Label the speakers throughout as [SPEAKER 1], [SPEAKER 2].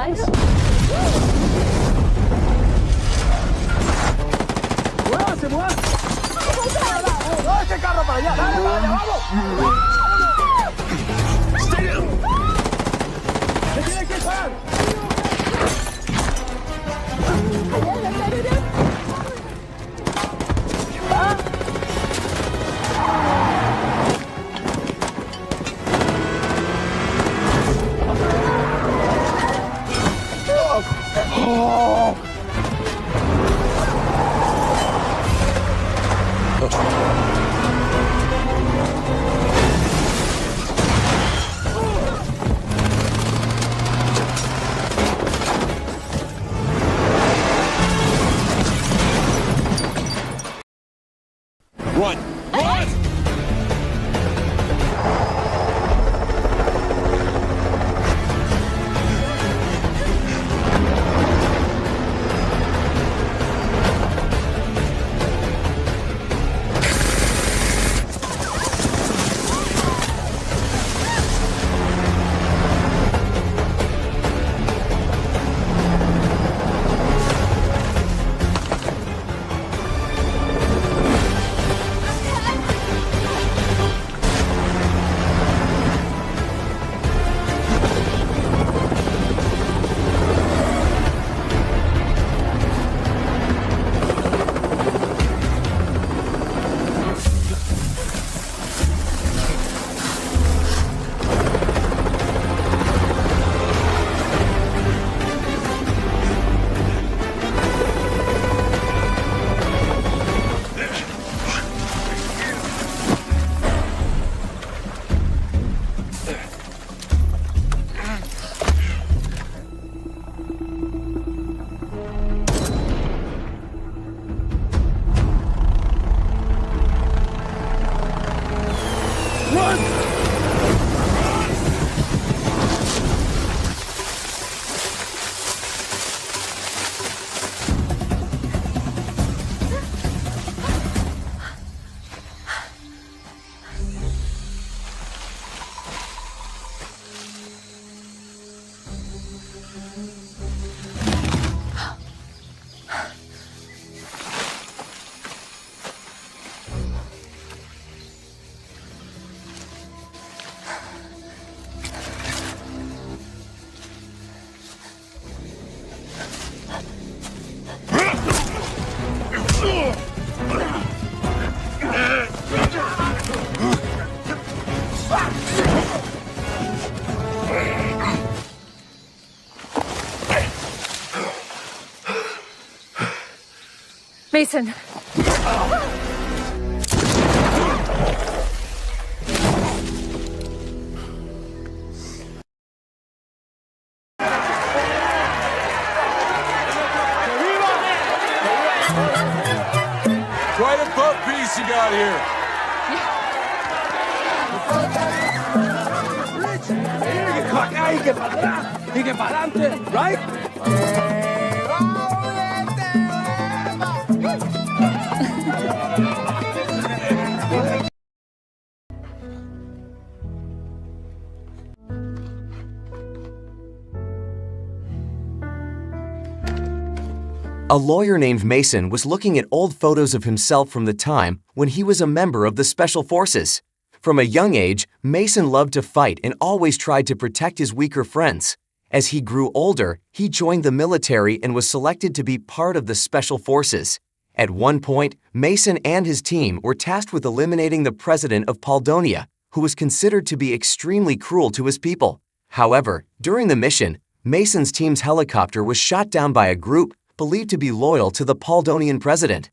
[SPEAKER 1] Nice.
[SPEAKER 2] ¡Muévase, muévase! ¡No, ese carro para allá! ¡Dale para allá, vamos! ¡Stay down! ¡Se tiene que parar! Oh.
[SPEAKER 3] Run! Run!
[SPEAKER 1] Mason.
[SPEAKER 3] Quite a pup piece you got here.
[SPEAKER 2] Y que para atrás, y que para adelante, right?
[SPEAKER 4] A lawyer named Mason was looking at old photos of himself from the time when he was a member of the Special Forces. From a young age, Mason loved to fight and always tried to protect his weaker friends. As he grew older, he joined the military and was selected to be part of the Special Forces. At one point, Mason and his team were tasked with eliminating the president of Paldonia, who was considered to be extremely cruel to his people. However, during the mission, Mason's team's helicopter was shot down by a group believed to be loyal to the Paldonian president.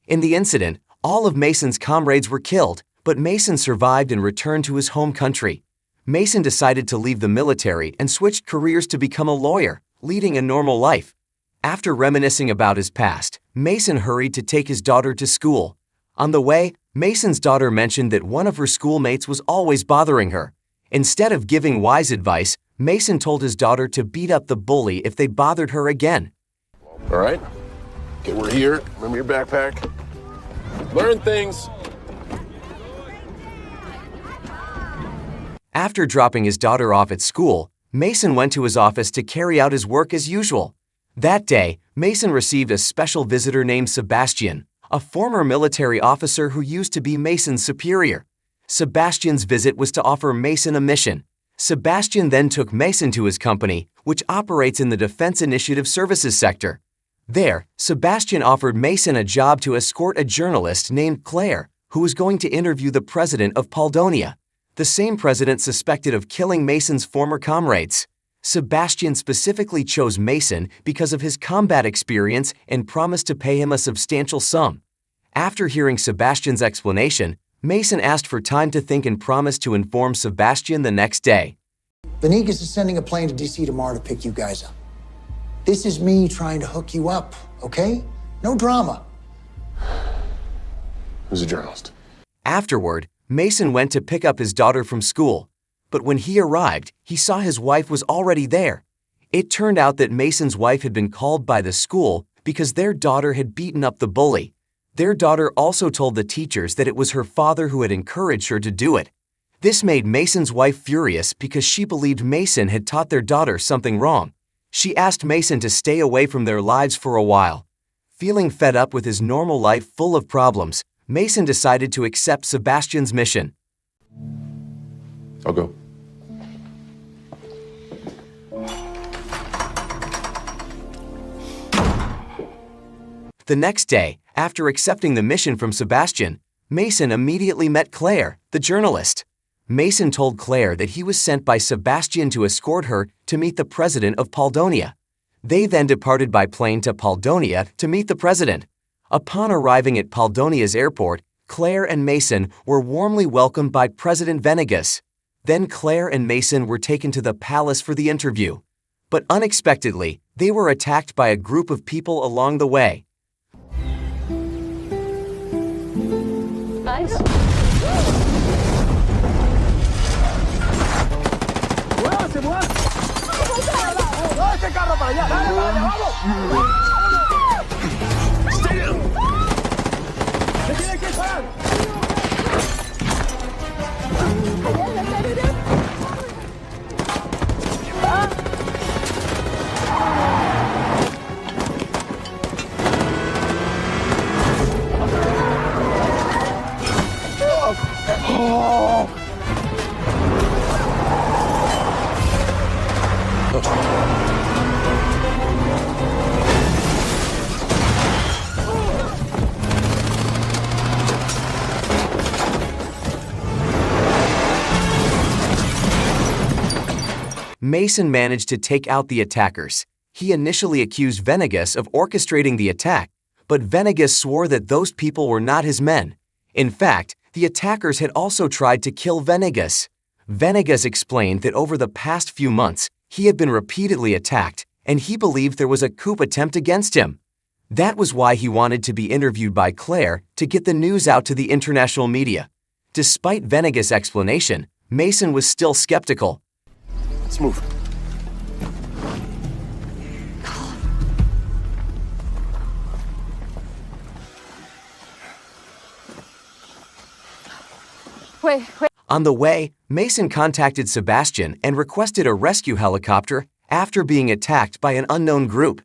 [SPEAKER 4] In the incident, all of Mason's comrades were killed, but Mason survived and returned to his home country. Mason decided to leave the military and switched careers to become a lawyer, leading a normal life. After reminiscing about his past, Mason hurried to take his daughter to school. On the way, Mason's daughter mentioned that one of her schoolmates was always bothering her. Instead of giving wise advice, Mason told his daughter to beat up the bully if they bothered her again.
[SPEAKER 3] All right. Okay, we're here. Remember your backpack. Learn things.
[SPEAKER 4] After dropping his daughter off at school, Mason went to his office to carry out his work as usual. That day, Mason received a special visitor named Sebastian, a former military officer who used to be Mason's superior. Sebastian's visit was to offer Mason a mission. Sebastian then took Mason to his company, which operates in the Defense Initiative Services sector. There, Sebastian offered Mason a job to escort a journalist named Claire, who was going to interview the president of Paldonia, the same president suspected of killing Mason's former comrades. Sebastian specifically chose Mason because of his combat experience and promised to pay him a substantial sum. After hearing Sebastian's explanation, Mason asked for time to think and promised to inform Sebastian the next day.
[SPEAKER 5] Venegas is sending a plane to DC tomorrow to pick you guys up. This is me trying to hook you up, okay? No drama.
[SPEAKER 3] Who's a journalist?
[SPEAKER 4] Afterward, Mason went to pick up his daughter from school. But when he arrived, he saw his wife was already there. It turned out that Mason's wife had been called by the school because their daughter had beaten up the bully. Their daughter also told the teachers that it was her father who had encouraged her to do it. This made Mason's wife furious because she believed Mason had taught their daughter something wrong. She asked Mason to stay away from their lives for a while. Feeling fed up with his normal life full of problems, Mason decided to accept Sebastian's mission.
[SPEAKER 3] I'll go.
[SPEAKER 4] The next day, after accepting the mission from Sebastian, Mason immediately met Claire, the journalist. Mason told Claire that he was sent by Sebastian to escort her to meet the president of Paldonia. They then departed by plane to Paldonia to meet the president. Upon arriving at Paldonia's airport, Claire and Mason were warmly welcomed by President Venegas. Then Claire and Mason were taken to the palace for the interview. But unexpectedly, they were attacked by a group of people along the way.
[SPEAKER 2] ¡Muévase, muévase! ¡Todo ese carro para allá! ¡Dale, dale, vamos!
[SPEAKER 3] Stay down!
[SPEAKER 2] ¡Se tiene que parar!
[SPEAKER 4] Mason managed to take out the attackers. He initially accused Venegas of orchestrating the attack, but Venegas swore that those people were not his men. In fact, the attackers had also tried to kill Venegas. Venegas explained that over the past few months, he had been repeatedly attacked, and he believed there was a coup attempt against him. That was why he wanted to be interviewed by Claire to get the news out to the international media. Despite Venegas' explanation, Mason was still skeptical.
[SPEAKER 3] Let's move.
[SPEAKER 1] Wait.
[SPEAKER 4] On the way, Mason contacted Sebastian and requested a rescue helicopter after being attacked by an unknown group.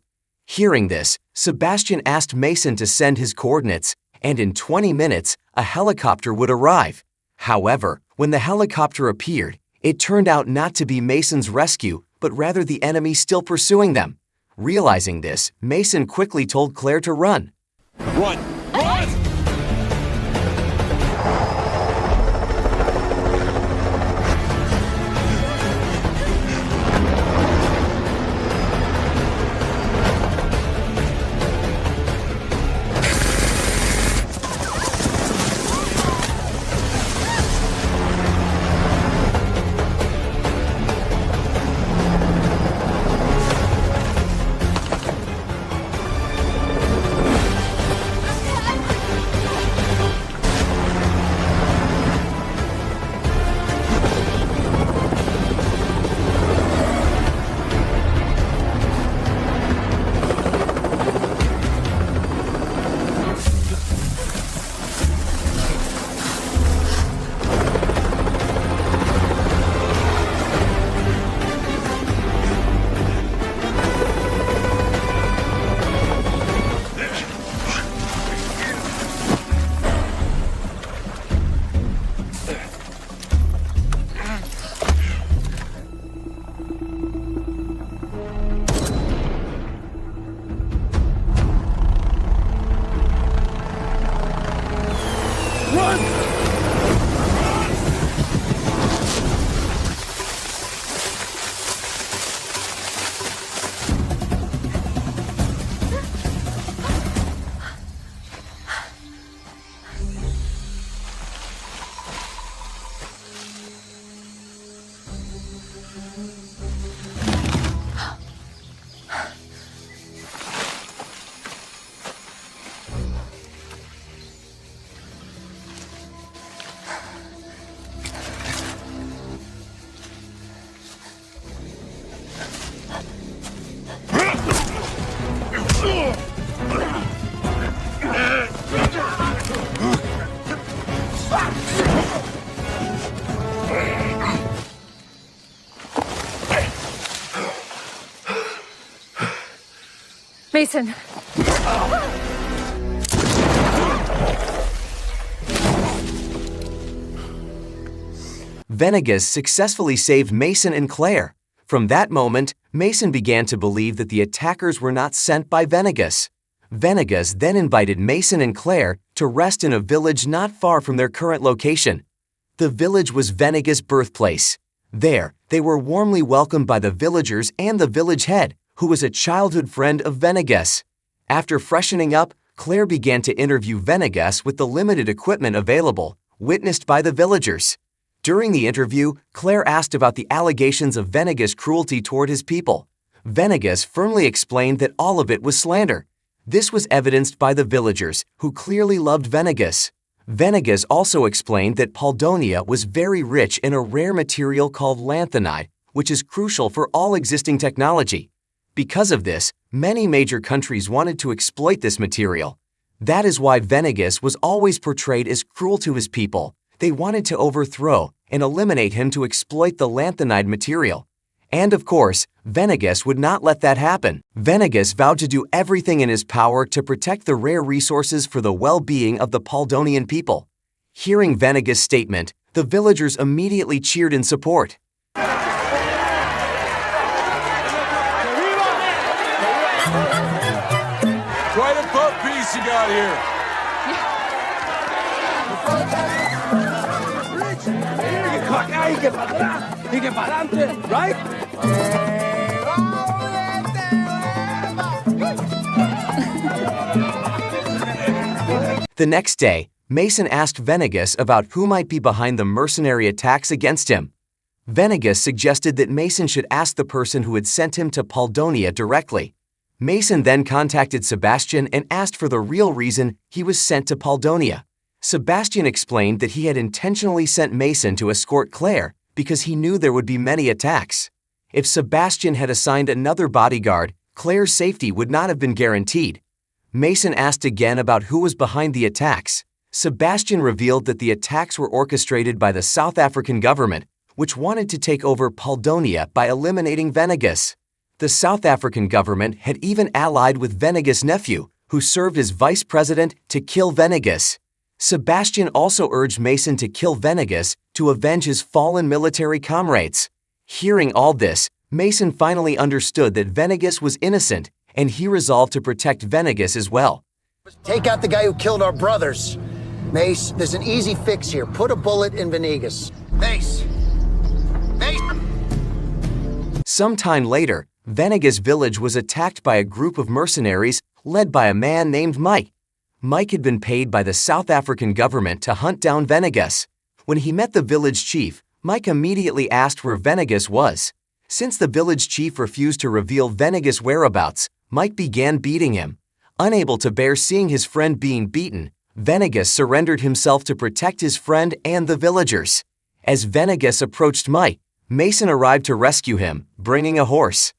[SPEAKER 4] Hearing this, Sebastian asked Mason to send his coordinates, and in 20 minutes, a helicopter would arrive. However, when the helicopter appeared, it turned out not to be Mason's rescue, but rather the enemy still pursuing them. Realizing this, Mason quickly told Claire to run.
[SPEAKER 3] Run! Run!
[SPEAKER 1] Mason.
[SPEAKER 4] Venegas successfully saved Mason and Claire. From that moment, Mason began to believe that the attackers were not sent by Venegas. Venegas then invited Mason and Claire to rest in a village not far from their current location. The village was Venegas' birthplace. There, they were warmly welcomed by the villagers and the village head, who was a childhood friend of Venegas. After freshening up, Claire began to interview Venegas with the limited equipment available, witnessed by the villagers. During the interview, Claire asked about the allegations of Venegas' cruelty toward his people. Venegas firmly explained that all of it was slander. This was evidenced by the villagers, who clearly loved Venegas. Venegas also explained that Poldonia was very rich in a rare material called lanthanide, which is crucial for all existing technology. Because of this, many major countries wanted to exploit this material. That is why Venegas was always portrayed as cruel to his people. They wanted to overthrow and eliminate him to exploit the lanthanide material. And of course, Venegas would not let that happen. Venegas vowed to do everything in his power to protect the rare resources for the well-being of the Poldonian people. Hearing Venegas' statement, the villagers immediately cheered in support.
[SPEAKER 3] Quite a pup piece you got here.
[SPEAKER 2] Y que para atrás, y que para adelante, right?
[SPEAKER 4] The next day, Mason asked Venegas about who might be behind the mercenary attacks against him. Venegas suggested that Mason should ask the person who had sent him to Poldonia directly. Mason then contacted Sebastian and asked for the real reason he was sent to Poldonia. Sebastian explained that he had intentionally sent Mason to escort Claire because he knew there would be many attacks. If Sebastian had assigned another bodyguard, Claire's safety would not have been guaranteed. Mason asked again about who was behind the attacks. Sebastian revealed that the attacks were orchestrated by the South African government, which wanted to take over Poldonia by eliminating Venegas. The South African government had even allied with Venegas' nephew, who served as vice president, to kill Venegas. Sebastian also urged Mason to kill Venegas to avenge his fallen military comrades. Hearing all this, Mason finally understood that Venegas was innocent, and he resolved to protect Venegas as well.
[SPEAKER 5] Take out the guy who killed our brothers. Mace, there's an easy fix here. Put a bullet in Venegas. Mace! Mace!
[SPEAKER 4] Sometime later, Venegas' village was attacked by a group of mercenaries led by a man named Mike. Mike had been paid by the South African government to hunt down Venegas. When he met the village chief, Mike immediately asked where Venegas was. Since the village chief refused to reveal Venegas' whereabouts, Mike began beating him. Unable to bear seeing his friend being beaten, Venegas surrendered himself to protect his friend and the villagers. As Venegas approached Mike, Mason arrived to rescue him, bringing a horse.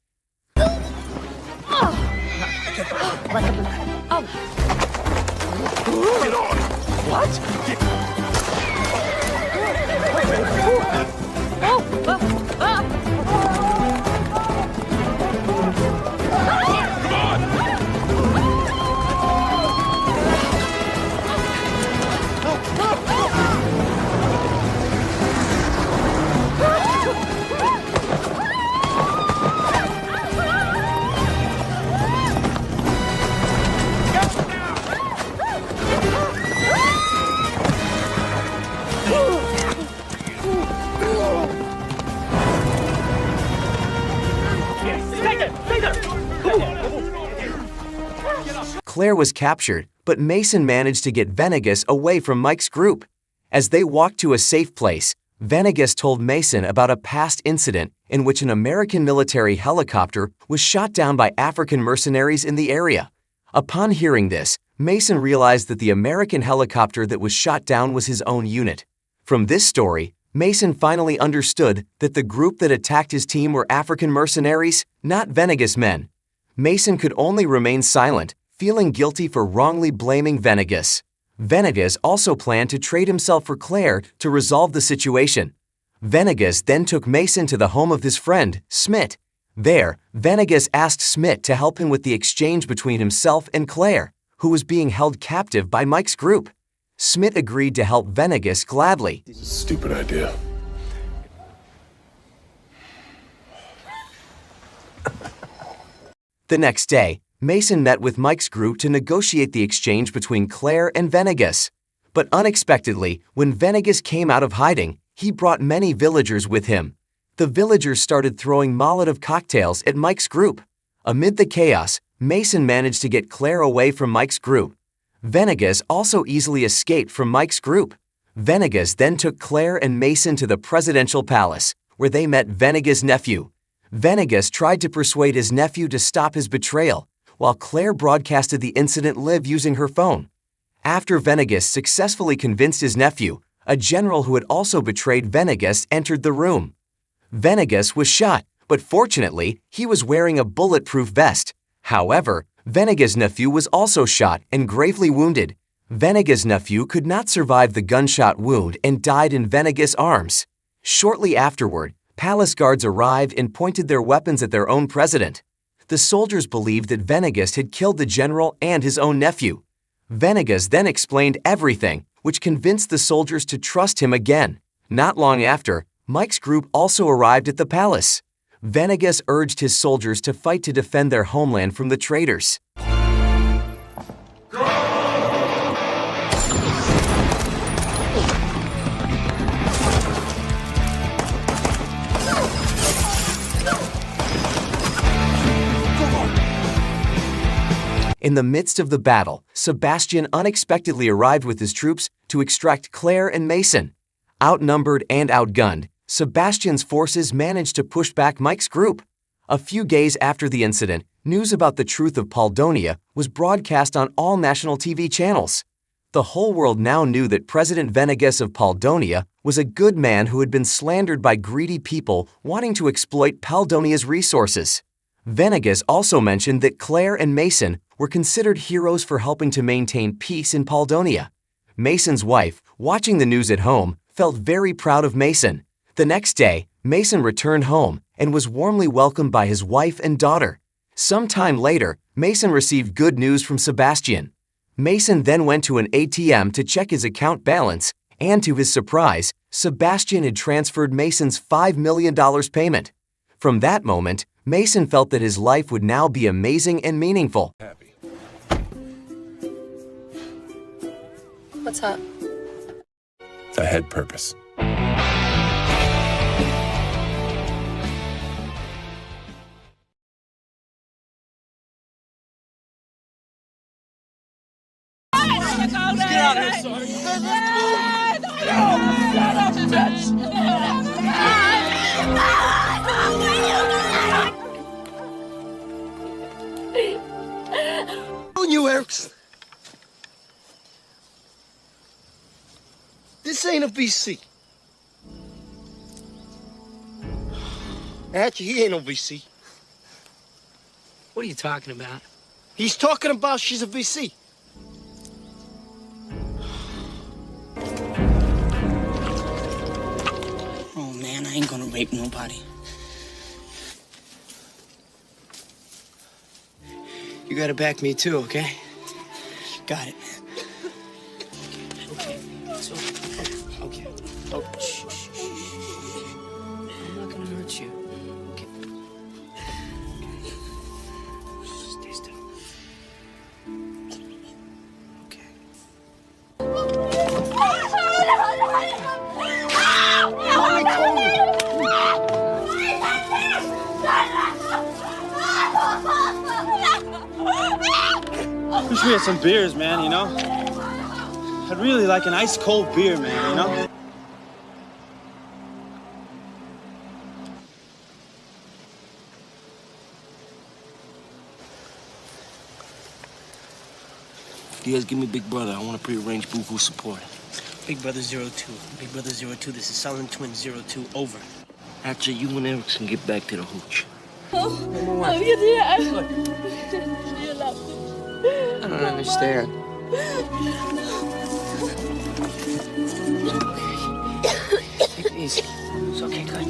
[SPEAKER 4] Claire was captured, but Mason managed to get Venegas away from Mike's group. As they walked to a safe place, Venegas told Mason about a past incident in which an American military helicopter was shot down by African mercenaries in the area. Upon hearing this, Mason realized that the American helicopter that was shot down was his own unit. From this story, Mason finally understood that the group that attacked his team were African mercenaries, not Venegas men. Mason could only remain silent, feeling guilty for wrongly blaming Venegas. Venegas also planned to trade himself for Claire to resolve the situation. Venegas then took Mason to the home of his friend, Smith. There, Venegas asked Smith to help him with the exchange between himself and Claire, who was being held captive by Mike's group. Smith agreed to help Venegas gladly.
[SPEAKER 3] Stupid idea.
[SPEAKER 4] The next day, Mason met with Mike's group to negotiate the exchange between Claire and Venegas. But unexpectedly, when Venegas came out of hiding, he brought many villagers with him. The villagers started throwing Molotov cocktails at Mike's group. Amid the chaos, Mason managed to get Claire away from Mike's group. Venegas also easily escaped from Mike's group. Venegas then took Claire and Mason to the presidential palace, where they met Venegas' nephew. Venegas tried to persuade his nephew to stop his betrayal, while Claire broadcasted the incident live using her phone. After Venegas successfully convinced his nephew, a general who had also betrayed Venegas entered the room. Venegas was shot, but fortunately, he was wearing a bulletproof vest. However, Venegas' nephew was also shot and gravely wounded. Venegas' nephew could not survive the gunshot wound and died in Venegas' arms. Shortly afterward, palace guards arrived and pointed their weapons at their own president. The soldiers believed that Venegas had killed the general and his own nephew. Venegas then explained everything, which convinced the soldiers to trust him again. Not long after, Mike's group also arrived at the palace. Venegas urged his soldiers to fight to defend their homeland from the traitors. In the midst of the battle, Sebastian unexpectedly arrived with his troops to extract Claire and Mason. Outnumbered and outgunned, Sebastian's forces managed to push back Mike's group. A few days after the incident, news about the truth of Paldonia was broadcast on all national TV channels. The whole world now knew that President Venegas of Paldonia was a good man who had been slandered by greedy people wanting to exploit Paldonia's resources. Venegas also mentioned that Claire and Mason were considered heroes for helping to maintain peace in Paldonia. Mason's wife, watching the news at home, felt very proud of Mason. The next day, Mason returned home and was warmly welcomed by his wife and daughter. Some time later, Mason received good news from Sebastian. Mason then went to an ATM to check his account balance, and to his surprise, Sebastian had transferred Mason's $5 million payment. From that moment, Mason felt that his life would now be amazing and meaningful.
[SPEAKER 1] What's up?
[SPEAKER 3] I had purpose.
[SPEAKER 2] You, Erickson. This ain't a VC. Actually, he ain't no VC.
[SPEAKER 6] What are you talking about?
[SPEAKER 2] He's talking about she's a VC.
[SPEAKER 6] Oh, man, I ain't gonna rape nobody. You gotta back me too, okay? Got it. Okay, so, okay. Oh, shh, shh, shh. I'm not gonna hurt you. Okay. Stay still. Okay.
[SPEAKER 7] Wish we had some beers, man, you know? I'd really like an ice cold beer, man, you know?
[SPEAKER 6] You guys give me Big Brother. I want to prearrange Boo-Boo support.
[SPEAKER 8] Big Brother 02. Big Brother 02. This is Silent Twin 02. Over.
[SPEAKER 6] After you and Erickson get back to the hooch.
[SPEAKER 9] I
[SPEAKER 6] I don't understand. Take it easy. It's okay, good.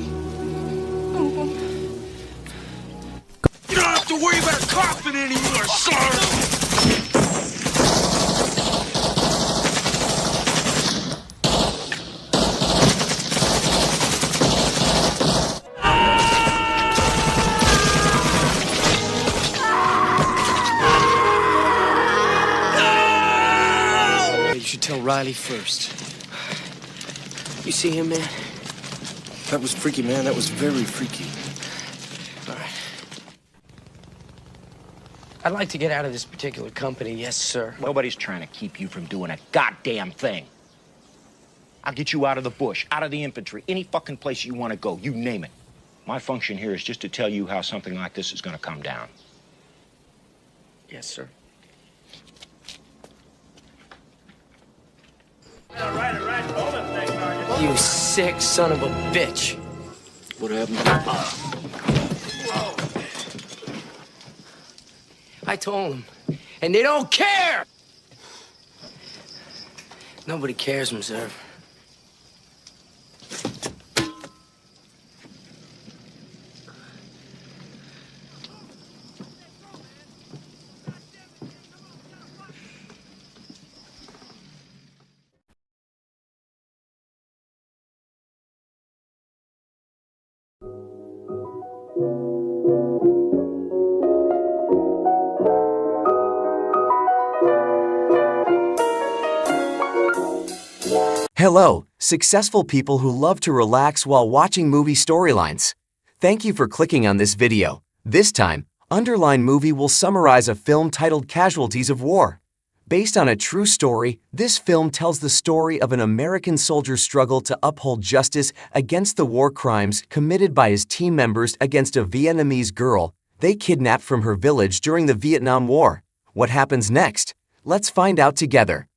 [SPEAKER 6] You don't have to worry about coughing anymore, son!
[SPEAKER 8] You should tell Riley first.
[SPEAKER 6] You see him, man?
[SPEAKER 8] That was freaky, man. That was very freaky.
[SPEAKER 6] All right. I'd like to get out of this particular company, yes, sir.
[SPEAKER 10] Nobody's trying to keep you from doing a goddamn thing. I'll get you out of the bush, out of the infantry, any fucking place you want to go, you name it. My function here is just to tell you how something like this is going to come down.
[SPEAKER 6] Yes, sir.
[SPEAKER 2] All right. Hold it, thanks, Sergeant.
[SPEAKER 6] You sick son of a bitch.
[SPEAKER 8] What happened?
[SPEAKER 6] I told them, and they don't care! Nobody cares, Reserve.
[SPEAKER 4] Hello, successful people who love to relax while watching movie storylines. Thank you for clicking on this video. This time, Underline Movie will summarize a film titled Casualties of War. Based on a true story, this film tells the story of an American soldier's struggle to uphold justice against the war crimes committed by his team members against a Vietnamese girl they kidnapped from her village during the Vietnam War. What happens next? Let's find out together.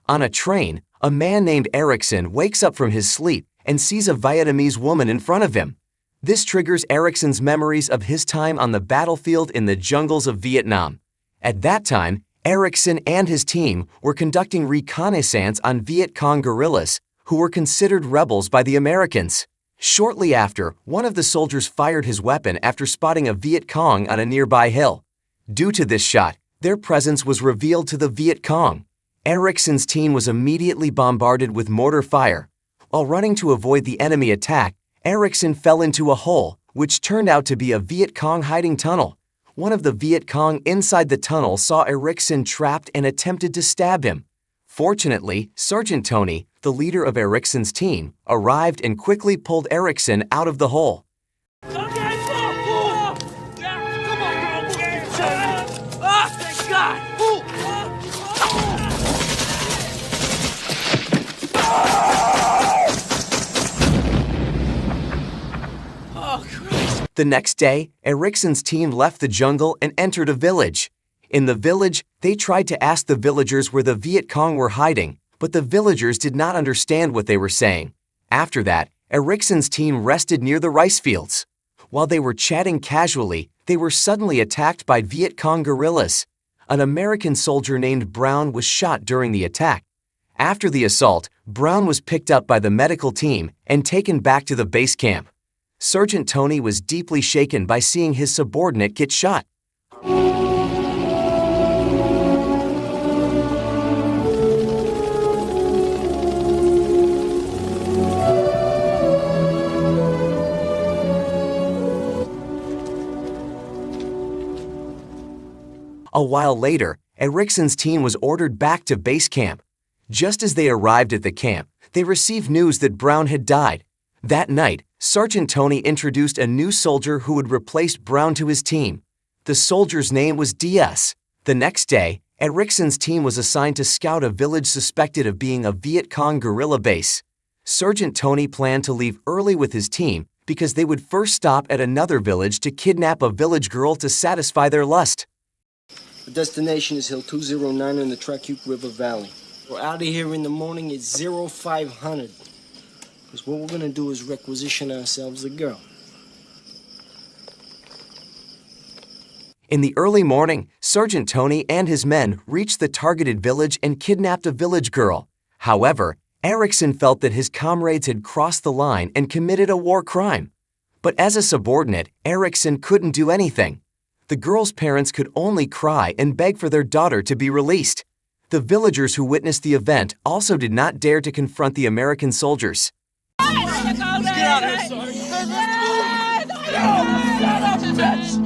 [SPEAKER 4] On a train, a man named Erickson wakes up from his sleep and sees a Vietnamese woman in front of him. This triggers Erickson's memories of his time on the battlefield in the jungles of Vietnam. At that time, Erickson and his team were conducting reconnaissance on Viet Cong guerrillas, who were considered rebels by the Americans. Shortly after, one of the soldiers fired his weapon after spotting a Viet Cong on a nearby hill. Due to this shot, their presence was revealed to the Viet Cong. Erickson's team was immediately bombarded with mortar fire. While running to avoid the enemy attack, Erickson fell into a hole, which turned out to be a Viet Cong hiding tunnel. One of the Viet Cong inside the tunnel saw Erickson trapped and attempted to stab him. Fortunately, Sergeant Tony, the leader of Erickson's team, arrived and quickly pulled Erickson out of the hole.
[SPEAKER 2] Thank God!
[SPEAKER 4] The next day, Erickson's team left the jungle and entered a village. In the village, they tried to ask the villagers where the Viet Cong were hiding, but the villagers did not understand what they were saying. After that, Erickson's team rested near the rice fields. While they were chatting casually, they were suddenly attacked by Viet Cong guerrillas. An American soldier named Brown was shot during the attack. After the assault, Brown was picked up by the medical team and taken back to the base camp. Sergeant Tony was deeply shaken by seeing his subordinate get shot. A while later, Ericsson's team was ordered back to base camp. Just as they arrived at the camp, they received news that Brown had died. That night, Sergeant Tony introduced a new soldier who would replace Brown to his team. The soldier's name was Diaz. The next day, Ericsson's team was assigned to scout a village suspected of being a Viet Cong guerrilla base. Sergeant Tony planned to leave early with his team because they would first stop at another village to kidnap a village girl to satisfy their lust.
[SPEAKER 8] The destination is Hill 209 in the Tracuke River Valley. We're out of here in the morning at 0500. Because what we're gonna do is requisition ourselves a girl.
[SPEAKER 4] In the early morning, Sergeant Tony and his men reached the targeted village and kidnapped a village girl. However, Erickson felt that his comrades had crossed the line and committed a war crime. But as a subordinate, Erickson couldn't do anything. The girl's parents could only cry and beg for their daughter to be released. The villagers who witnessed the event also did not dare to confront the American soldiers.
[SPEAKER 2] Let's get out of here, Sergeant. Shut up, bitch!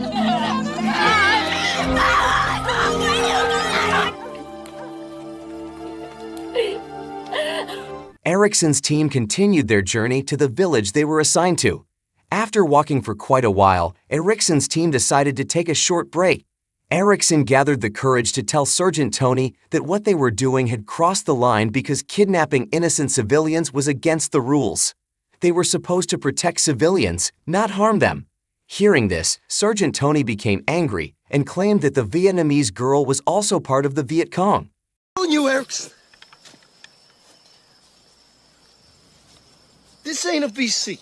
[SPEAKER 4] Erickson's team continued their journey to the village they were assigned to. After walking for quite a while, Erickson's team decided to take a short break. Erickson gathered the courage to tell Sergeant Tony that what they were doing had crossed the line because kidnapping innocent civilians was against the rules. They were supposed to protect civilians, not harm them. Hearing this, Sergeant Tony became angry and claimed that the Vietnamese girl was also part of the Viet Cong.
[SPEAKER 8] You, Erickson. This ain't a VC.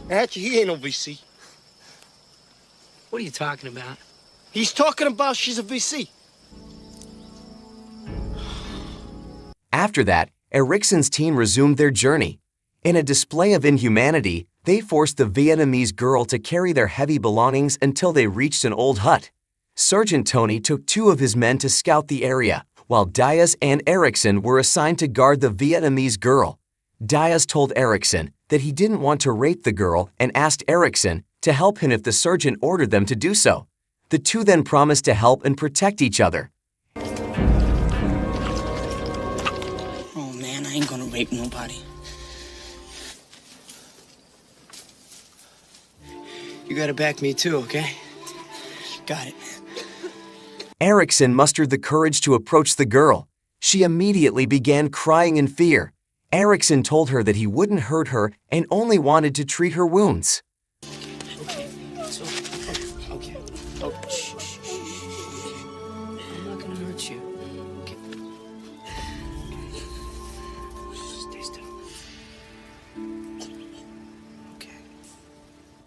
[SPEAKER 8] Actually, he ain't no VC.
[SPEAKER 6] What are you talking about?
[SPEAKER 8] He's talking about she's a VC.
[SPEAKER 4] After that, Erickson's team resumed their journey. In a display of inhumanity, they forced the Vietnamese girl to carry their heavy belongings until they reached an old hut. Sergeant Tony took 2 of his men to scout the area, while Diaz and Erickson were assigned to guard the Vietnamese girl. Diaz told Erickson that he didn't want to rape the girl and asked Erickson to help him if the sergeant ordered them to do so. The 2 then promised to help and protect each other.
[SPEAKER 6] Oh man, I ain't gonna rape nobody.
[SPEAKER 8] You gotta back me too, okay?
[SPEAKER 6] Got it.
[SPEAKER 4] Erickson mustered the courage to approach the girl. She immediately began crying in fear. Erickson told her that he wouldn't hurt her and only wanted to treat her wounds.
[SPEAKER 6] Okay. So, okay. Oh, shh. I'm not gonna hurt you. Okay. Stay still. Okay.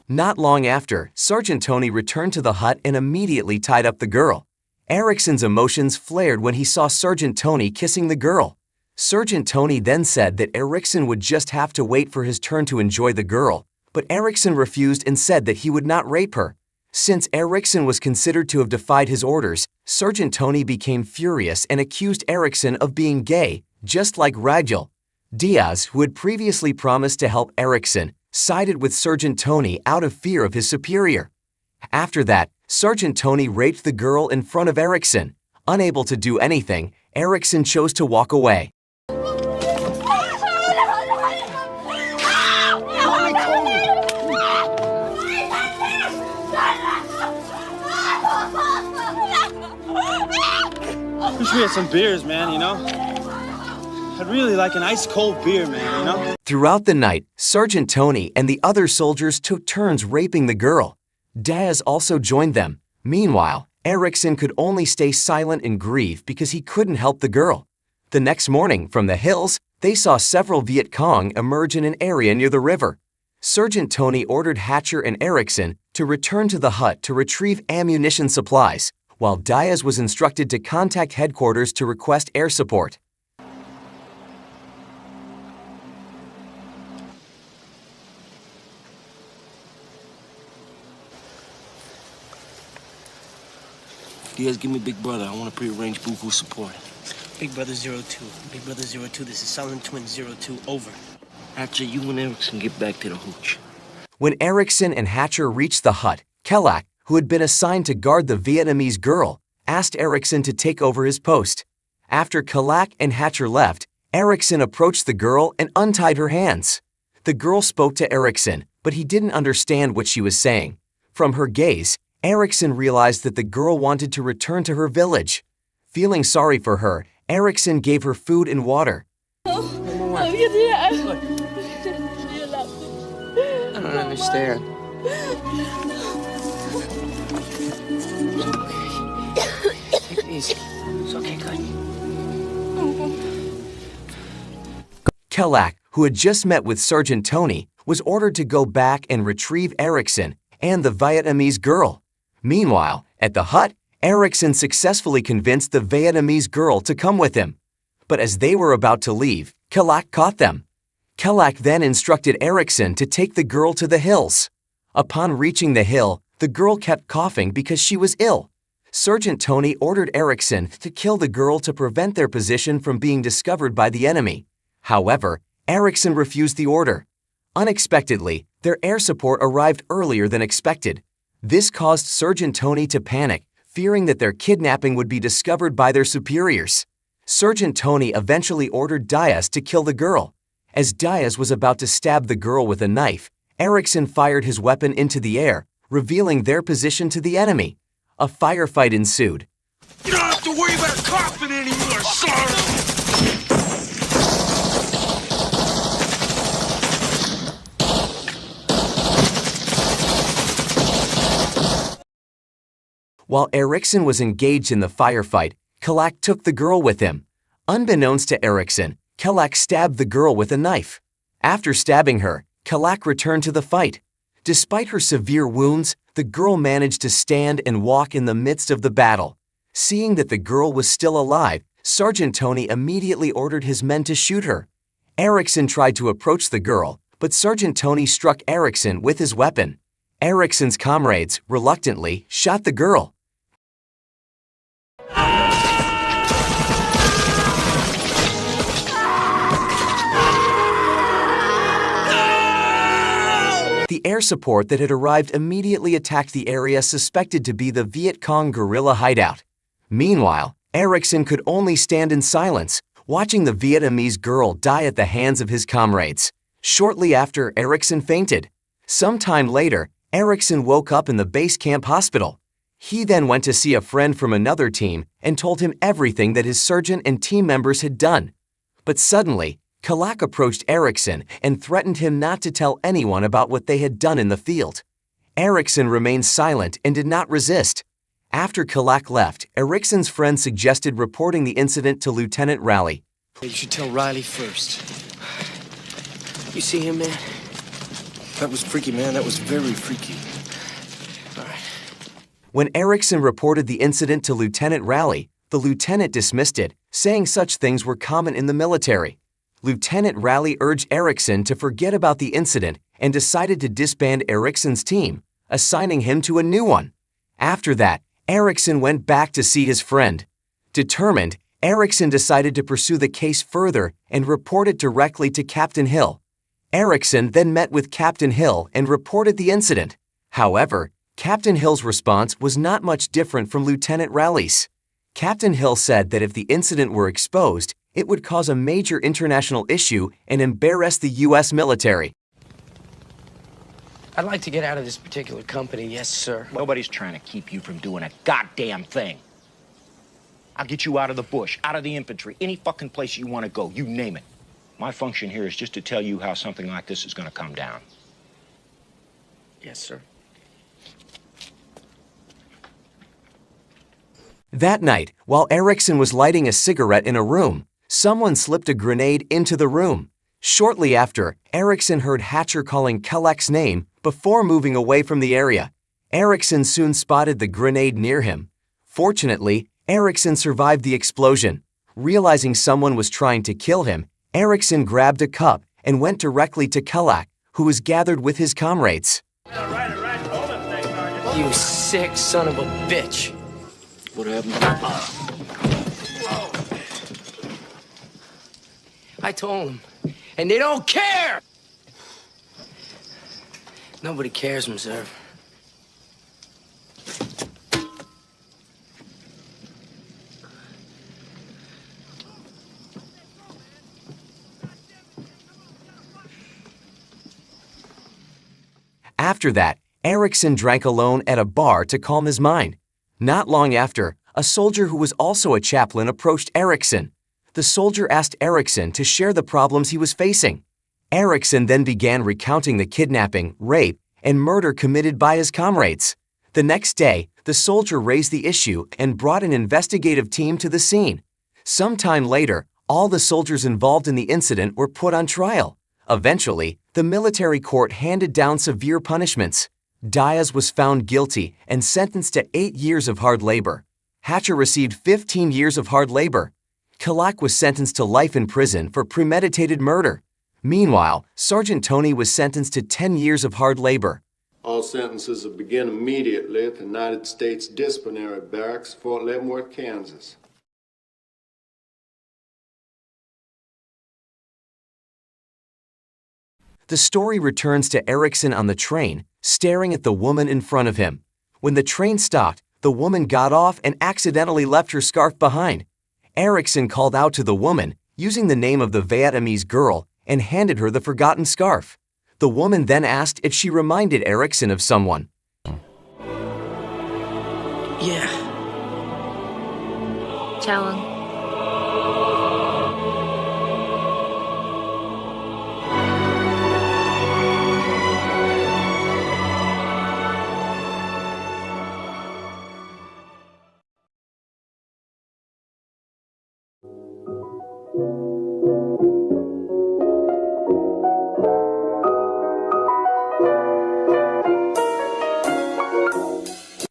[SPEAKER 4] Not long after, Sergeant Tony returned to the hut and immediately tied up the girl. Erickson's emotions flared when he saw Sergeant Tony kissing the girl. Sergeant Tony then said that Erickson would just have to wait for his turn to enjoy the girl, but Erickson refused and said that he would not rape her. Since Erickson was considered to have defied his orders, Sergeant Tony became furious and accused Erickson of being gay, just like Ragul. Diaz, who had previously promised to help Erickson, sided with Sergeant Tony out of fear of his superior. After that, Sergeant Tony raped the girl in front of Erickson. Unable to do anything, Erickson chose to walk away.
[SPEAKER 7] Wish we had some beers, man, you know? I'd really like an ice-cold beer, man, you know?
[SPEAKER 4] Throughout the night, Sergeant Tony and the other soldiers took turns raping the girl. Diaz also joined them. Meanwhile, Erickson could only stay silent and grieve because he couldn't help the girl. The next morning, from the hills, they saw several Viet Cong emerge in an area near the river. Sergeant Tony ordered Hatcher and Erickson to return to the hut to retrieve ammunition supplies, while Diaz was instructed to contact headquarters to request air support.
[SPEAKER 8] Diaz, give me Big Brother. I want to prearrange Boo-Boo support.
[SPEAKER 6] Big Brother 02. Big Brother 02, this is Silent Twin 02, over.
[SPEAKER 8] Hatcher, you and Erickson get back to the hooch.
[SPEAKER 4] When Erickson and Hatcher reached the hut, Kellak, who had been assigned to guard the Vietnamese girl, asked Erickson to take over his post. After Kalak and Hatcher left, Erickson approached the girl and untied her hands. The girl spoke to Erickson, but he didn't understand what she was saying. From her gaze, Erickson realized that the girl wanted to return to her village. Feeling sorry for her, Erickson gave her food and water.
[SPEAKER 6] I don't understand. Take it easy. It's okay, good.
[SPEAKER 4] Kalak, who had just met with Sergeant Tony, was ordered to go back and retrieve Erickson and the Vietnamese girl. Meanwhile, at the hut, Erickson successfully convinced the Vietnamese girl to come with him. But as they were about to leave, Kalak caught them. Kalak then instructed Erickson to take the girl to the hills. Upon reaching the hill, the girl kept coughing because she was ill. Sergeant Tony ordered Erickson to kill the girl to prevent their position from being discovered by the enemy. However, Erickson refused the order. Unexpectedly, their air support arrived earlier than expected. This caused Sergeant Tony to panic, fearing that their kidnapping would be discovered by their superiors. Sergeant Tony eventually ordered Diaz to kill the girl. As Diaz was about to stab the girl with a knife, Erickson fired his weapon into the air, revealing their position to the enemy. A firefight ensued.
[SPEAKER 10] You don't have to worry about coughing anymore, son!
[SPEAKER 4] While Erickson was engaged in the firefight, Kalak took the girl with him. Unbeknownst to Erickson, Kalak stabbed the girl with a knife. After stabbing her, Kalak returned to the fight. Despite her severe wounds, the girl managed to stand and walk in the midst of the battle. Seeing that the girl was still alive, Sergeant Tony immediately ordered his men to shoot her. Erickson tried to approach the girl, but Sergeant Tony struck Erickson with his weapon. Erickson's comrades, reluctantly, shot the girl. The air support that had arrived immediately attacked the area suspected to be the Viet Cong guerrilla hideout. Meanwhile, Erickson could only stand in silence, watching the Vietnamese girl die at the hands of his comrades. Shortly after, Erickson fainted. Sometime later, Erickson woke up in the base camp hospital. He then went to see a friend from another team and told him everything that his sergeant and team members had done. But suddenly, Kalak approached Erickson and threatened him not to tell anyone about what they had done in the field. Erickson remained silent and did not resist. After Kalak left, Erickson's friend suggested reporting the incident to Lieutenant Raleigh.
[SPEAKER 6] You should tell Riley first. You see him, man?
[SPEAKER 8] That was freaky, man. That was very freaky.
[SPEAKER 6] All right.
[SPEAKER 4] When Erickson reported the incident to Lieutenant Raleigh, the lieutenant dismissed it, saying such things were common in the military. Lieutenant Raleigh urged Erickson to forget about the incident and decided to disband Erickson's team, assigning him to a new one. After that, Erickson went back to see his friend. Determined, Erickson decided to pursue the case further and report it directly to Captain Hill. Erickson then met with Captain Hill and reported the incident. However, Captain Hill's response was not much different from Lieutenant Raleigh's. Captain Hill said that if the incident were exposed, it would cause a major international issue and embarrass the U.S. military.
[SPEAKER 6] I'd like to get out of this particular company, yes, sir.
[SPEAKER 10] Nobody's trying to keep you from doing a goddamn thing. I'll get you out of the bush, out of the infantry, any fucking place you want to go, you name it. My function here is just to tell you how something like this is going to come down.
[SPEAKER 6] Yes, sir.
[SPEAKER 4] That night, while Erickson was lighting a cigarette in a room, someone slipped a grenade into the room. Shortly after, Erickson heard Hatcher calling Kalak's name before moving away from the area. Erickson soon spotted the grenade near him. Fortunately, Erickson survived the explosion. Realizing someone was trying to kill him, Erickson grabbed a cup and went directly to Kalak, who was gathered with his comrades.
[SPEAKER 6] You sick son of a bitch.
[SPEAKER 8] What happened?
[SPEAKER 6] I told them, and they don't care! Nobody cares, Reserve.
[SPEAKER 4] After that, Erickson drank alone at a bar to calm his mind. Not long after, a soldier who was also a chaplain approached Erickson. The soldier asked Erickson to share the problems he was facing. Erickson then began recounting the kidnapping, rape, and murder committed by his comrades. The next day, the soldier raised the issue and brought an investigative team to the scene. Sometime later, all the soldiers involved in the incident were put on trial. Eventually, the military court handed down severe punishments. Diaz was found guilty and sentenced to 8 years of hard labor. Hatcher received 15 years of hard labor. Kalak was sentenced to life in prison for premeditated murder. Meanwhile, Sergeant Tony was sentenced to 10 years of hard labor.
[SPEAKER 9] All sentences will begin immediately at the United States Disciplinary Barracks, Fort Leavenworth, Kansas.
[SPEAKER 4] The story returns to Erickson on the train, staring at the woman in front of him. When the train stopped, the woman got off and accidentally left her scarf behind. Erickson called out to the woman, using the name of the Vietnamese girl, and handed her the forgotten scarf. The woman then asked if she reminded Erickson of someone.
[SPEAKER 6] Yeah.
[SPEAKER 1] Chào ông.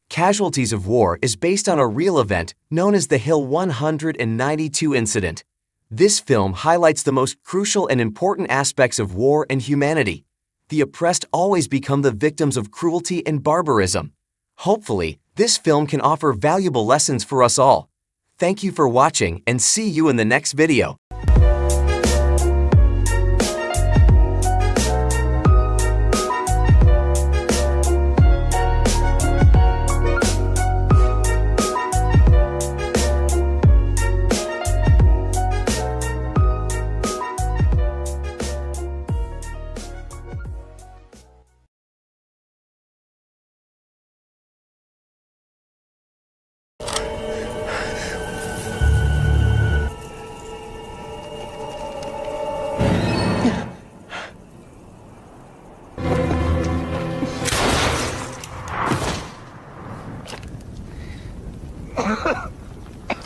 [SPEAKER 4] Casualties of War is based on a real event known as the Hill 192 incident. This film highlights the most crucial and important aspects of war and humanity. The oppressed always become the victims of cruelty and barbarism. Hopefully, this film can offer valuable lessons for us all. Thank you for watching and see you in the next video.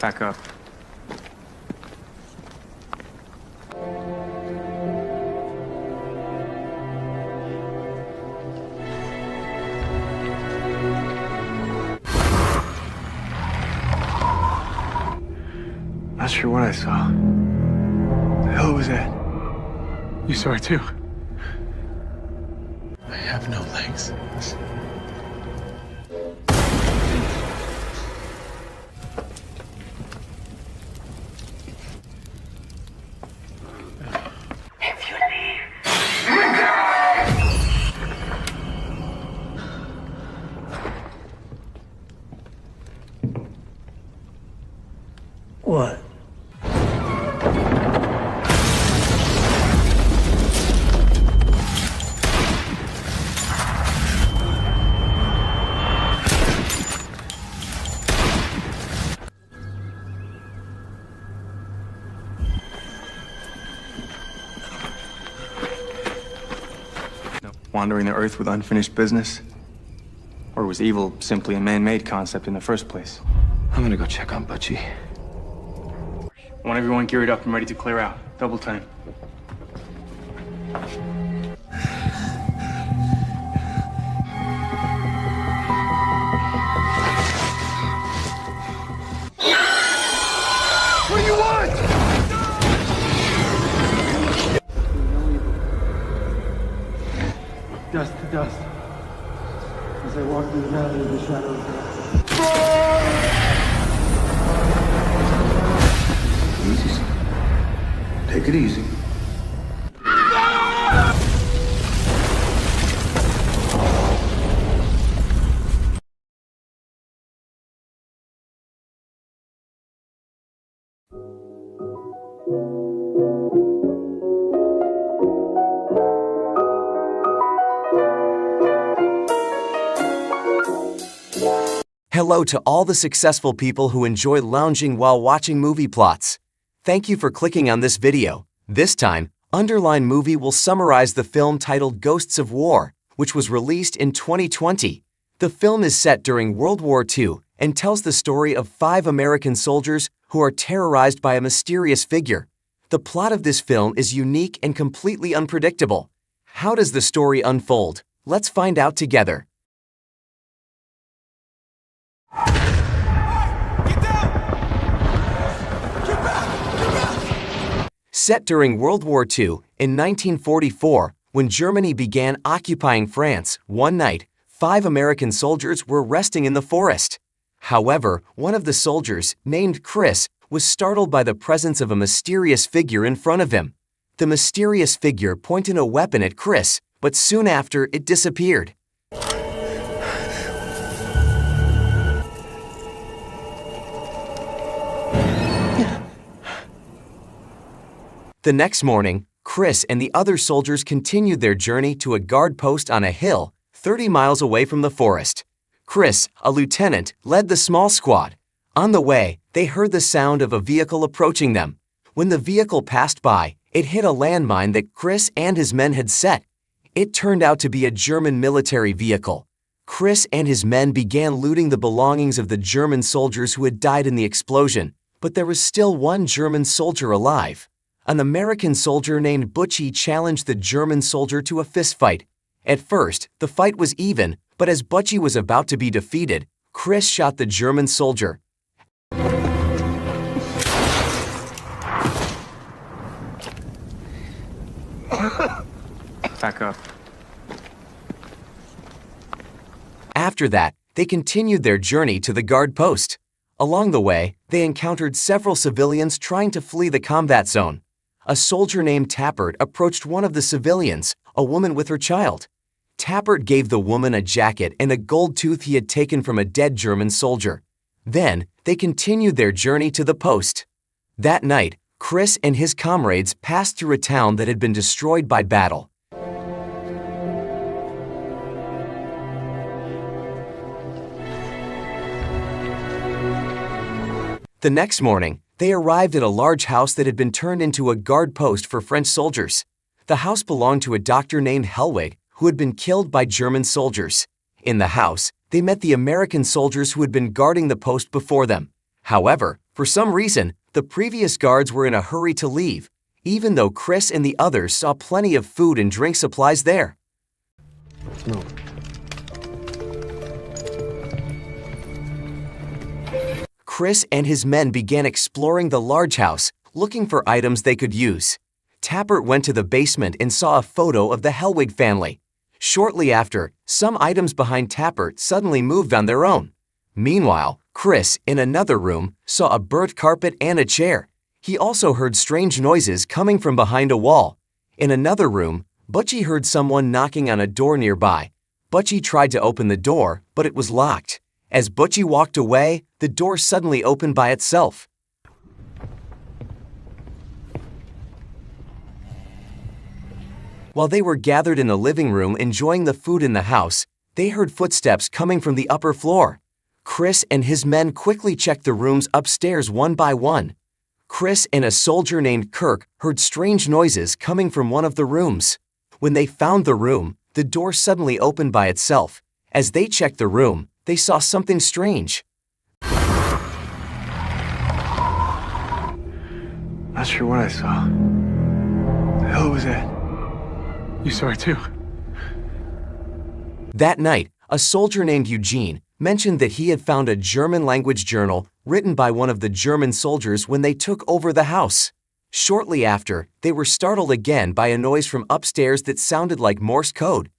[SPEAKER 11] Back up.
[SPEAKER 2] Not sure what I saw. The hell was that? You saw it too? I have no legs. What?
[SPEAKER 11] Wandering the earth with unfinished business? Or was evil simply a man-made concept in the first place?
[SPEAKER 2] I'm gonna go check on Butchie.
[SPEAKER 11] I want everyone geared up and ready to clear out. Double time.
[SPEAKER 2] What do you want? Dust to dust. As I walk through the valley of the shadow of death. Easy, son. Take it easy.
[SPEAKER 4] hello to all the successful people who enjoy lounging while watching movie plots. Thank you for clicking on this video. This time, Underline Movie will summarize the film titled Ghosts of War, which was released in 2020. The film is set during World War II and tells the story of 5 American soldiers who are terrorized by a mysterious figure. The plot of this film is unique and completely unpredictable. How does the story unfold? Let's find out together. Set during World War II, in 1944, when Germany began occupying France, one night, 5 American soldiers were resting in the forest. However, one of the soldiers, named Chris, was startled by the presence of a mysterious figure in front of him. The mysterious figure pointed a weapon at Chris, but soon after it disappeared. The next morning, Chris and the other soldiers continued their journey to a guard post on a hill, 30 miles away from the forest. Chris, a lieutenant, led the small squad. On the way, they heard the sound of a vehicle approaching them. When the vehicle passed by, it hit a landmine that Chris and his men had set. It turned out to be a German military vehicle. Chris and his men began looting the belongings of the German soldiers who had died in the explosion, but there was still one German soldier alive. An American soldier named Butchie challenged the German soldier to a fistfight. At first, the fight was even, but as Butchie was about to be defeated, Chris shot the German soldier.
[SPEAKER 11] Back up.
[SPEAKER 4] After that, they continued their journey to the guard post. Along the way, they encountered several civilians trying to flee the combat zone. A soldier named Tappert approached one of the civilians, a woman with her child. Tappert gave the woman a jacket and a gold tooth he had taken from a dead German soldier. Then, they continued their journey to the post. That night, Chris and his comrades passed through a town that had been destroyed by battle. The next morning, they arrived at a large house that had been turned into a guard post for French soldiers. The house belonged to a doctor named Hellwig, who had been killed by German soldiers. In the house, they met the American soldiers who had been guarding the post before them. However, for some reason, the previous guards were in a hurry to leave, even though Chris and the others saw plenty of food and drink supplies there.
[SPEAKER 2] No.
[SPEAKER 4] Chris and his men began exploring the large house, looking for items they could use. Tappert went to the basement and saw a photo of the Hellwig family. Shortly after, some items behind Tappert suddenly moved on their own. Meanwhile, Chris, in another room, saw a burnt carpet and a chair. He also heard strange noises coming from behind a wall. In another room, Butchie heard someone knocking on a door nearby. Butchie tried to open the door, but it was locked. As Butchie walked away, the door suddenly opened by itself. While they were gathered in the living room enjoying the food in the house, they heard footsteps coming from the upper floor. Chris and his men quickly checked the rooms upstairs one by one. Chris and a soldier named Kirk heard strange noises coming from one of the rooms. When they found the room, the door suddenly opened by itself. As they checked the room, they saw something strange.
[SPEAKER 2] Not sure what I saw. The hell was that? You saw it too?
[SPEAKER 4] That night, a soldier named Eugene mentioned that he had found a German-language journal written by one of the German soldiers when they took over the house. Shortly after, they were startled again by a noise from upstairs that sounded like Morse code.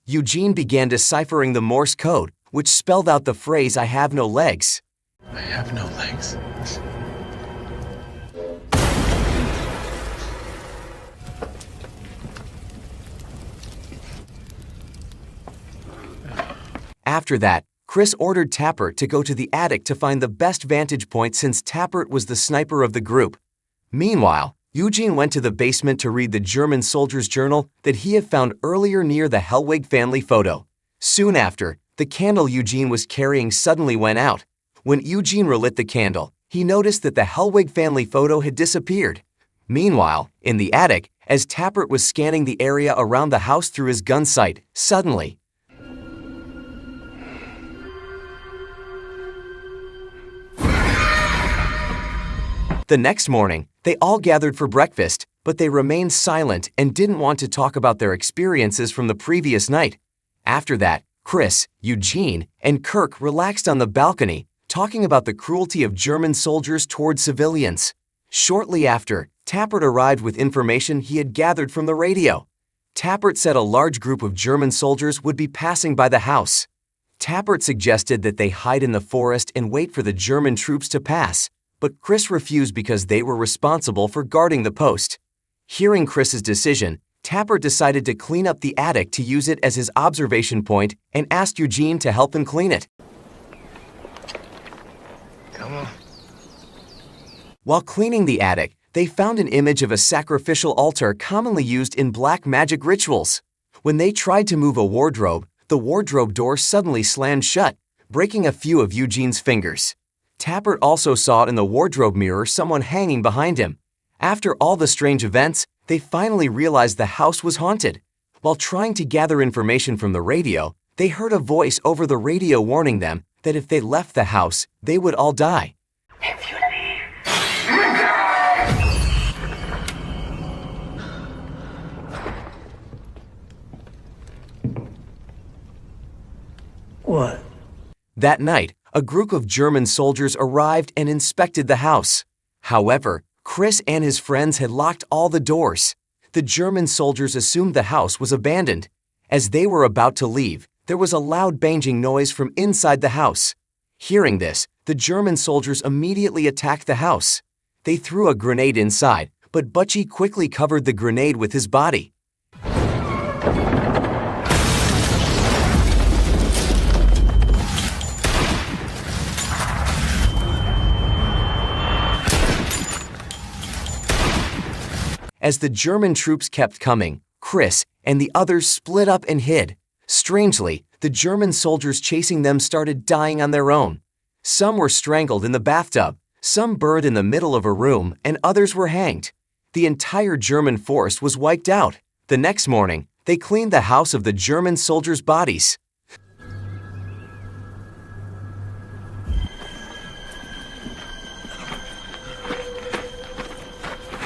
[SPEAKER 4] Eugene began deciphering the Morse code, which spelled out the phrase, "I have no legs."
[SPEAKER 2] I have no legs.
[SPEAKER 4] After that, Chris ordered Tappert to go to the attic to find the best vantage point since Tappert was the sniper of the group. Meanwhile, Eugene went to the basement to read the German soldier's journal that he had found earlier near the Hellwig family photo. Soon after, The candle Eugene was carrying suddenly went out. When Eugene relit the candle, he noticed that the Hellwig family photo had disappeared. Meanwhile, in the attic, as Tappert was scanning the area around the house through his gun sight, suddenly, the next morning, they all gathered for breakfast, but they remained silent and didn't want to talk about their experiences from the previous night. After that, Chris, Eugene, and Kirk relaxed on the balcony, talking about the cruelty of German soldiers toward civilians. Shortly after, Tappert arrived with information he had gathered from the radio. Tappert said a large group of German soldiers would be passing by the house. Tappert suggested that they hide in the forest and wait for the German troops to pass, but Chris refused because they were responsible for guarding the post. Hearing Chris's decision, Tappert decided to clean up the attic to use it as his observation point and asked Eugene to help him clean it.
[SPEAKER 2] Come on.
[SPEAKER 4] While cleaning the attic, they found an image of a sacrificial altar commonly used in black magic rituals. When they tried to move a wardrobe, the wardrobe door suddenly slammed shut, breaking a few of Eugene's fingers. Tappert also saw in the wardrobe mirror someone hanging behind him. After all the strange events, they finally realized the house was haunted. While trying to gather information from the radio, they heard a voice over the radio warning them that if they left the house, they would all die.
[SPEAKER 12] If you leave, you die!
[SPEAKER 5] What?
[SPEAKER 4] That night, a group of German soldiers arrived and inspected the house. However, Chris and his friends had locked all the doors. The German soldiers assumed the house was abandoned. As they were about to leave, there was a loud banging noise from inside the house. Hearing this, the German soldiers immediately attacked the house. They threw a grenade inside, but Butchie quickly covered the grenade with his body. As the German troops kept coming, Chris and the others split up and hid. Strangely, the German soldiers chasing them started dying on their own. Some were strangled in the bathtub, some burned in the middle of a room, and others were hanged. The entire German force was wiped out. The next morning, they cleaned the house of the German soldiers' bodies.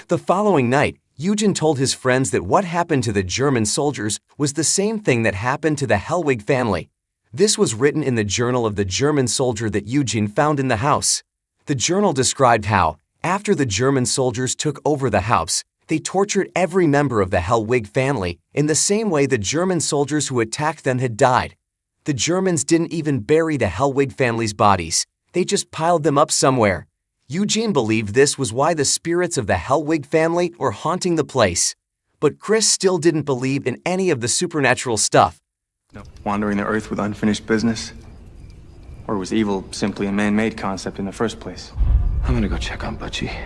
[SPEAKER 4] The following night, Eugene told his friends that what happened to the German soldiers was the same thing that happened to the Hellwig family. This was written in the journal of the German soldier that Eugene found in the house. The journal described how, after the German soldiers took over the house, they tortured every member of the Hellwig family in the same way the German soldiers who attacked them had died. The Germans didn't even bury the Hellwig family's bodies. They just piled them up somewhere. Eugene believed this was why the spirits of the Hellwig family were haunting the place. But Chris still didn't believe in any of the supernatural stuff.
[SPEAKER 11] Wandering the earth with unfinished business? Or was evil simply a man-made concept in the first place?
[SPEAKER 2] I'm gonna go check on Butchie.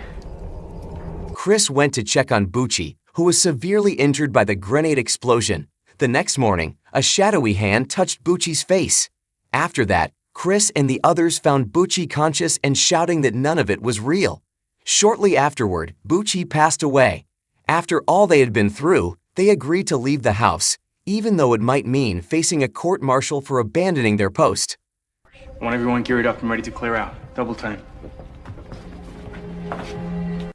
[SPEAKER 4] Chris went to check on Bucci, who was severely injured by the grenade explosion. The next morning, a shadowy hand touched Bucci's face. After that, Chris and the others found Bucci conscious and shouting that none of it was real. Shortly afterward, Bucci passed away. After all they had been through, they agreed to leave the house, even though it might mean facing a court-martial for abandoning their post.
[SPEAKER 11] I want everyone geared up and ready to clear out. Double time.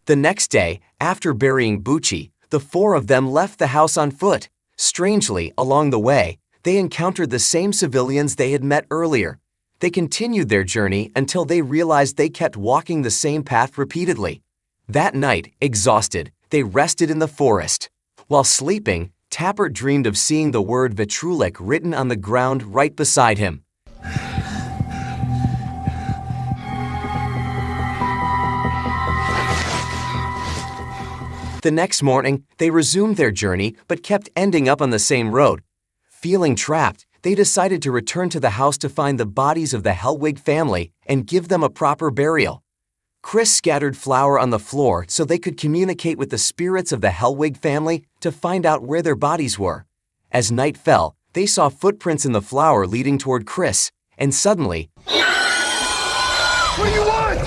[SPEAKER 4] The next day, after burying Bucci, the four of them left the house on foot. Strangely, along the way, they encountered the same civilians they had met earlier. They continued their journey until they realized they kept walking the same path repeatedly. That night, exhausted, they rested in the forest. While sleeping, Tappert dreamed of seeing the word Vitrulik written on the ground right beside him. The next morning, they resumed their journey but kept ending up on the same road. Feeling trapped, they decided to return to the house to find the bodies of the Hellwig family and give them a proper burial. Chris scattered flour on the floor so they could communicate with the spirits of the Hellwig family to find out where their bodies were. As night fell, They saw footprints in the flour leading toward Chris, and suddenly,
[SPEAKER 12] What do you want?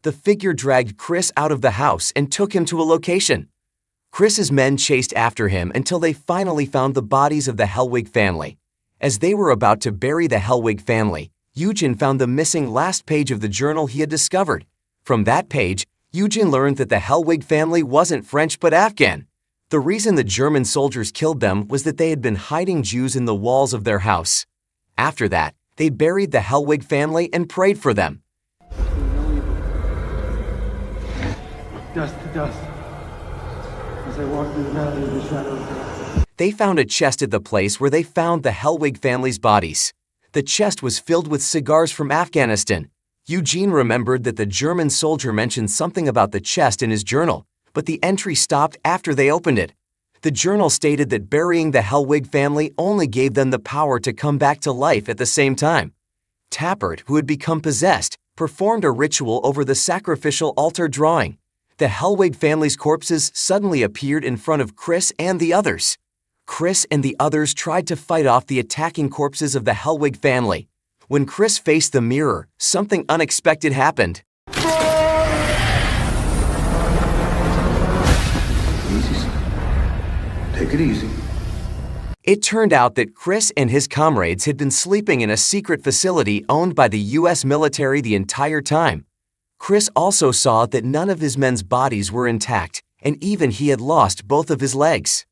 [SPEAKER 4] the figure dragged Chris out of the house and took him to a location. Chris's men chased after him until they finally found the bodies of the Hellwig family. As they were about to bury the Hellwig family, Eugen found the missing last page of the journal he had discovered. From that page, Eugen learned that the Hellwig family wasn't French but Afghan. The reason the German soldiers killed them was that they had been hiding Jews in the walls of their house. After that, they buried the Hellwig family and prayed for them.
[SPEAKER 2] Dust to dust. As I walk through the valley of the shadow of death.
[SPEAKER 4] They found a chest at the place where they found the Hellwig family's bodies. The chest was filled with cigars from Afghanistan. Eugene remembered that the German soldier mentioned something about the chest in his journal, but the entry stopped after they opened it. The journal stated that burying the Hellwig family only gave them the power to come back to life at the same time. Tappert, who had become possessed, performed a ritual over the sacrificial altar drawing. The Hellwig family's corpses suddenly appeared in front of Chris and the others. Chris and the others tried to fight off the attacking corpses of the Hellwig family. When Chris faced the mirror, something unexpected happened.
[SPEAKER 2] Easy, son. Take it easy.
[SPEAKER 4] It turned out that Chris and his comrades had been sleeping in a secret facility owned by the U.S. military the entire time. Chris also saw that none of his men's bodies were intact, and even he had lost both of his legs.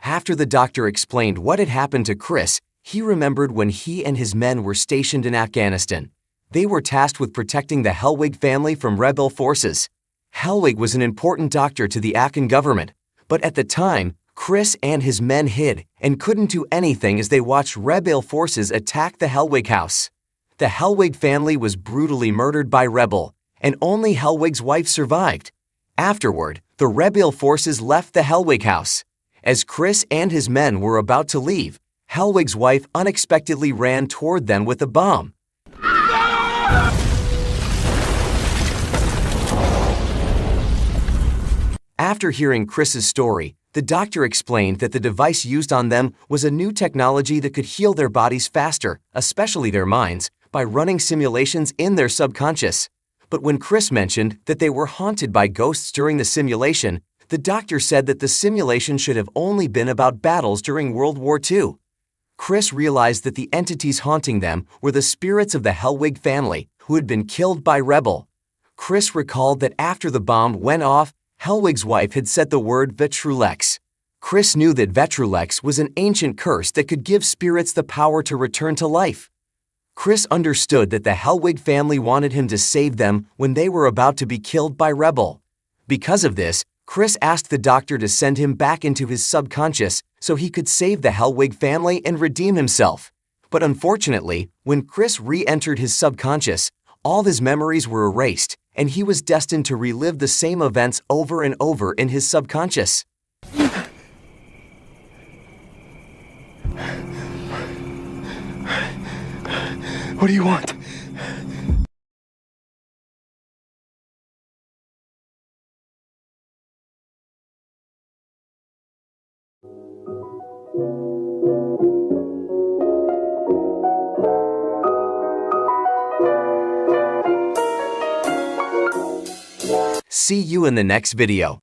[SPEAKER 4] After the doctor explained what had happened to Chris, he remembered when he and his men were stationed in Afghanistan. They were tasked with protecting the Hellwig family from rebel forces. Hellwig was an important doctor to the Afghan government, but at the time, Chris and his men hid and couldn't do anything as they watched rebel forces attack the Hellwig house. The Hellwig family was brutally murdered by rebel, and only Hellwig's wife survived. Afterward, the rebel forces left the Hellwig house. As Chris and his men were about to leave, Hellwig's wife unexpectedly ran toward them with a bomb. After hearing Chris's story, the doctor explained that the device used on them was a new technology that could heal their bodies faster, especially their minds, by running simulations in their subconscious. But when Chris mentioned that they were haunted by ghosts during the simulation, the doctor said that the simulation should have only been about battles during World War II. Chris realized that the entities haunting them were the spirits of the Hellwig family who had been killed by rebel. Chris recalled that after the bomb went off, Hellwig's wife had said the word Vetrulex. Chris knew that Vetrulex was an ancient curse that could give spirits the power to return to life. Chris understood that the Hellwig family wanted him to save them when they were about to be killed by rebel. Because of this, Chris asked the doctor to send him back into his subconscious so he could save the Hellwig family and redeem himself. But unfortunately, when Chris re-entered his subconscious, all his memories were erased, and he was destined to relive the same events over and over in his subconscious.
[SPEAKER 2] What do you want?
[SPEAKER 4] See you in the next video.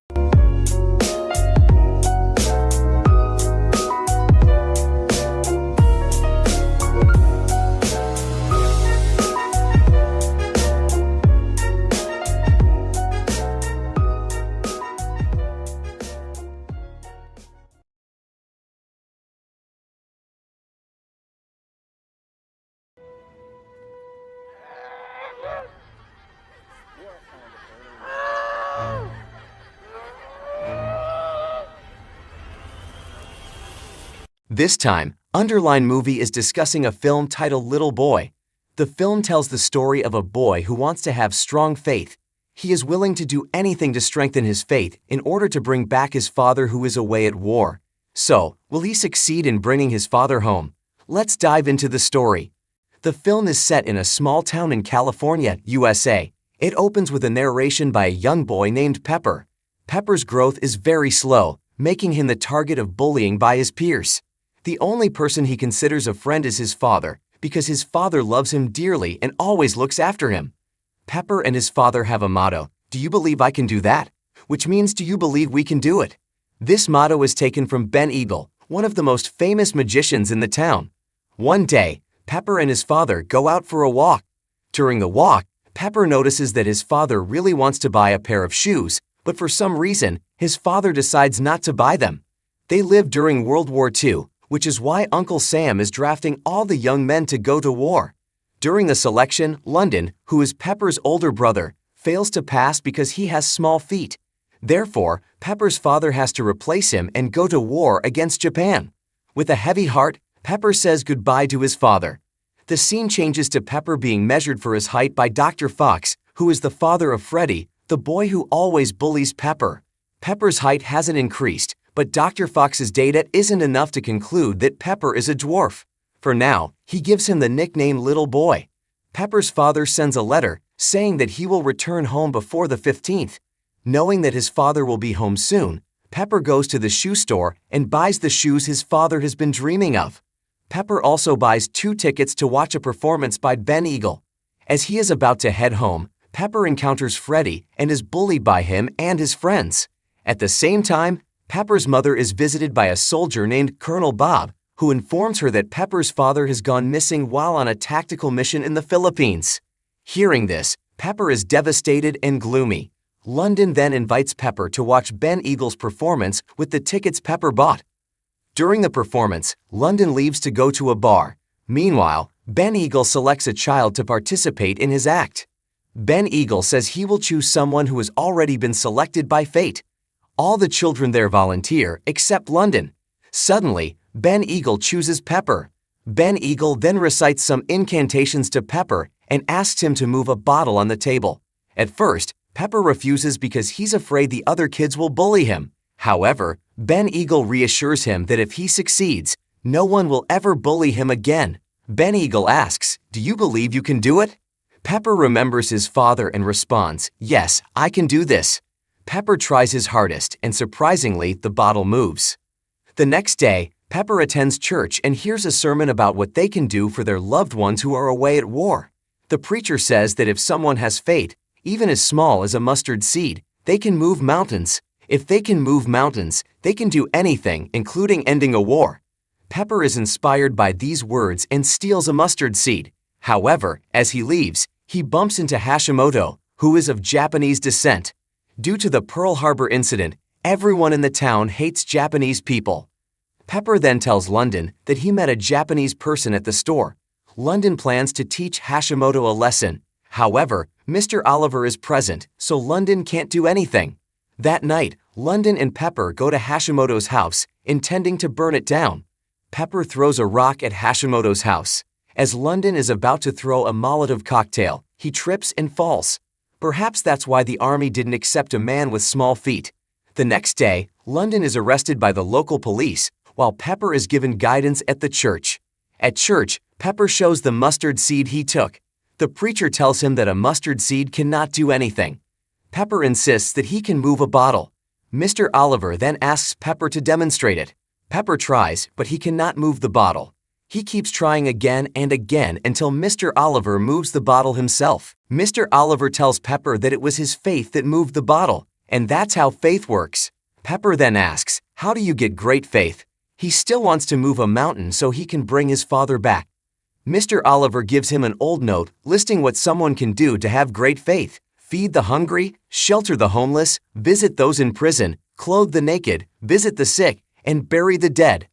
[SPEAKER 4] This time, Underline Movie is discussing a film titled Little Boy. The film tells the story of a boy who wants to have strong faith. He is willing to do anything to strengthen his faith in order to bring back his father who is away at war. So, will he succeed in bringing his father home? Let's dive into the story. The film is set in a small town in California, USA. It opens with a narration by a young boy named Pepper. Pepper's growth is very slow, making him the target of bullying by his peers. The only person he considers a friend is his father, because his father loves him dearly and always looks after him. Pepper and his father have a motto, "Do you believe I can do that?" which means, "Do you believe we can do it?" This motto is taken from Ben Eagle, one of the most famous magicians in the town. One day, Pepper and his father go out for a walk. During the walk, Pepper notices that his father really wants to buy a pair of shoes, but for some reason, his father decides not to buy them. They lived during World War II, which is why Uncle Sam is drafting all the young men to go to war. During the selection, London, who is Pepper's older brother, fails to pass because he has small feet. Therefore, Pepper's father has to replace him and go to war against Japan. With a heavy heart, Pepper says goodbye to his father. The scene changes to Pepper being measured for his height by Dr. Fox, who is the father of Freddy, the boy who always bullies Pepper. Pepper's height hasn't increased, but Dr. Fox's data isn't enough to conclude that Pepper is a dwarf. For now, he gives him the nickname Little Boy. Pepper's father sends a letter saying that he will return home before the 15th. Knowing that his father will be home soon, Pepper goes to the shoe store and buys the shoes his father has been dreaming of. Pepper also buys 2 tickets to watch a performance by Ben Eagle. As he is about to head home, Pepper encounters Freddy and is bullied by him and his friends. At the same time, Pepper's mother is visited by a soldier named Colonel Bob, who informs her that Pepper's father has gone missing while on a tactical mission in the Philippines. Hearing this, Pepper is devastated and gloomy. London then invites Pepper to watch Ben Eagle's performance with the tickets Pepper bought. During the performance, London leaves to go to a bar. Meanwhile, Ben Eagle selects a child to participate in his act. Ben Eagle says he will choose someone who has already been selected by fate. All the children there volunteer except London. Suddenly, Ben Eagle chooses Pepper. Ben Eagle then recites some incantations to Pepper and asks him to move a bottle on the table. At first, Pepper refuses because he's afraid the other kids will bully him. However, Ben Eagle reassures him that if he succeeds, no one will ever bully him again. Ben Eagle asks, "Do you believe you can do it?" Pepper remembers his father and responds, "Yes, I can do this." Pepper tries his hardest, and surprisingly, the bottle moves. The next day, Pepper attends church and hears a sermon about what they can do for their loved ones who are away at war. The preacher says that if someone has faith, even as small as a mustard seed, they can move mountains. If they can move mountains, they can do anything, including ending a war. Pepper is inspired by these words and steals a mustard seed. However, as he leaves, he bumps into Hashimoto, who is of Japanese descent. Due to the Pearl Harbor incident, everyone in the town hates Japanese people. Pepper then tells London that he met a Japanese person at the store. London plans to teach Hashimoto a lesson. However, Mr. Oliver is present, so London can't do anything. That night, London and Pepper go to Hashimoto's house, intending to burn it down. Pepper throws a rock at Hashimoto's house. As London is about to throw a Molotov cocktail, he trips and falls. Perhaps that's why the army didn't accept a man with small feet. The next day, London is arrested by the local police, while Pepper is given guidance at the church. At church, Pepper shows the mustard seed he took. The preacher tells him that a mustard seed cannot do anything. Pepper insists that he can move a bottle. Mr. Oliver then asks Pepper to demonstrate it. Pepper tries, but he cannot move the bottle. He keeps trying again and again until Mr. Oliver moves the bottle himself. Mr. Oliver tells Pepper that it was his faith that moved the bottle, and that's how faith works. Pepper then asks, "How do you get great faith?" He still wants to move a mountain so he can bring his father back. Mr. Oliver gives him an old note listing what someone can do to have great faith: feed the hungry, shelter the homeless, visit those in prison, clothe the naked, visit the sick, and bury the dead.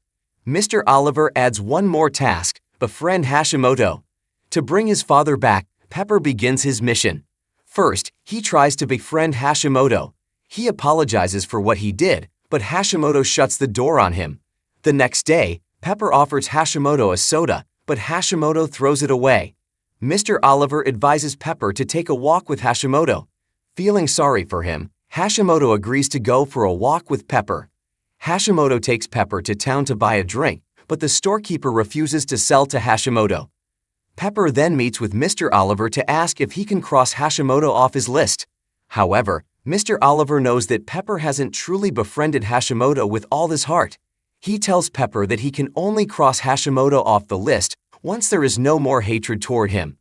[SPEAKER 4] Mr. Oliver adds one more task: befriend Hashimoto. To bring his father back, Pepper begins his mission. First, he tries to befriend Hashimoto. He apologizes for what he did, but Hashimoto shuts the door on him. The next day, Pepper offers Hashimoto a soda, but Hashimoto throws it away. Mr. Oliver advises Pepper to take a walk with Hashimoto. Feeling sorry for him, Hashimoto agrees to go for a walk with Pepper. Hashimoto takes Pepper to town to buy a drink, but the storekeeper refuses to sell to Hashimoto. Pepper then meets with Mr. Oliver to ask if he can cross Hashimoto off his list. However, Mr. Oliver knows that Pepper hasn't truly befriended Hashimoto with all his heart. He tells Pepper that he can only cross Hashimoto off the list once there is no more hatred toward him.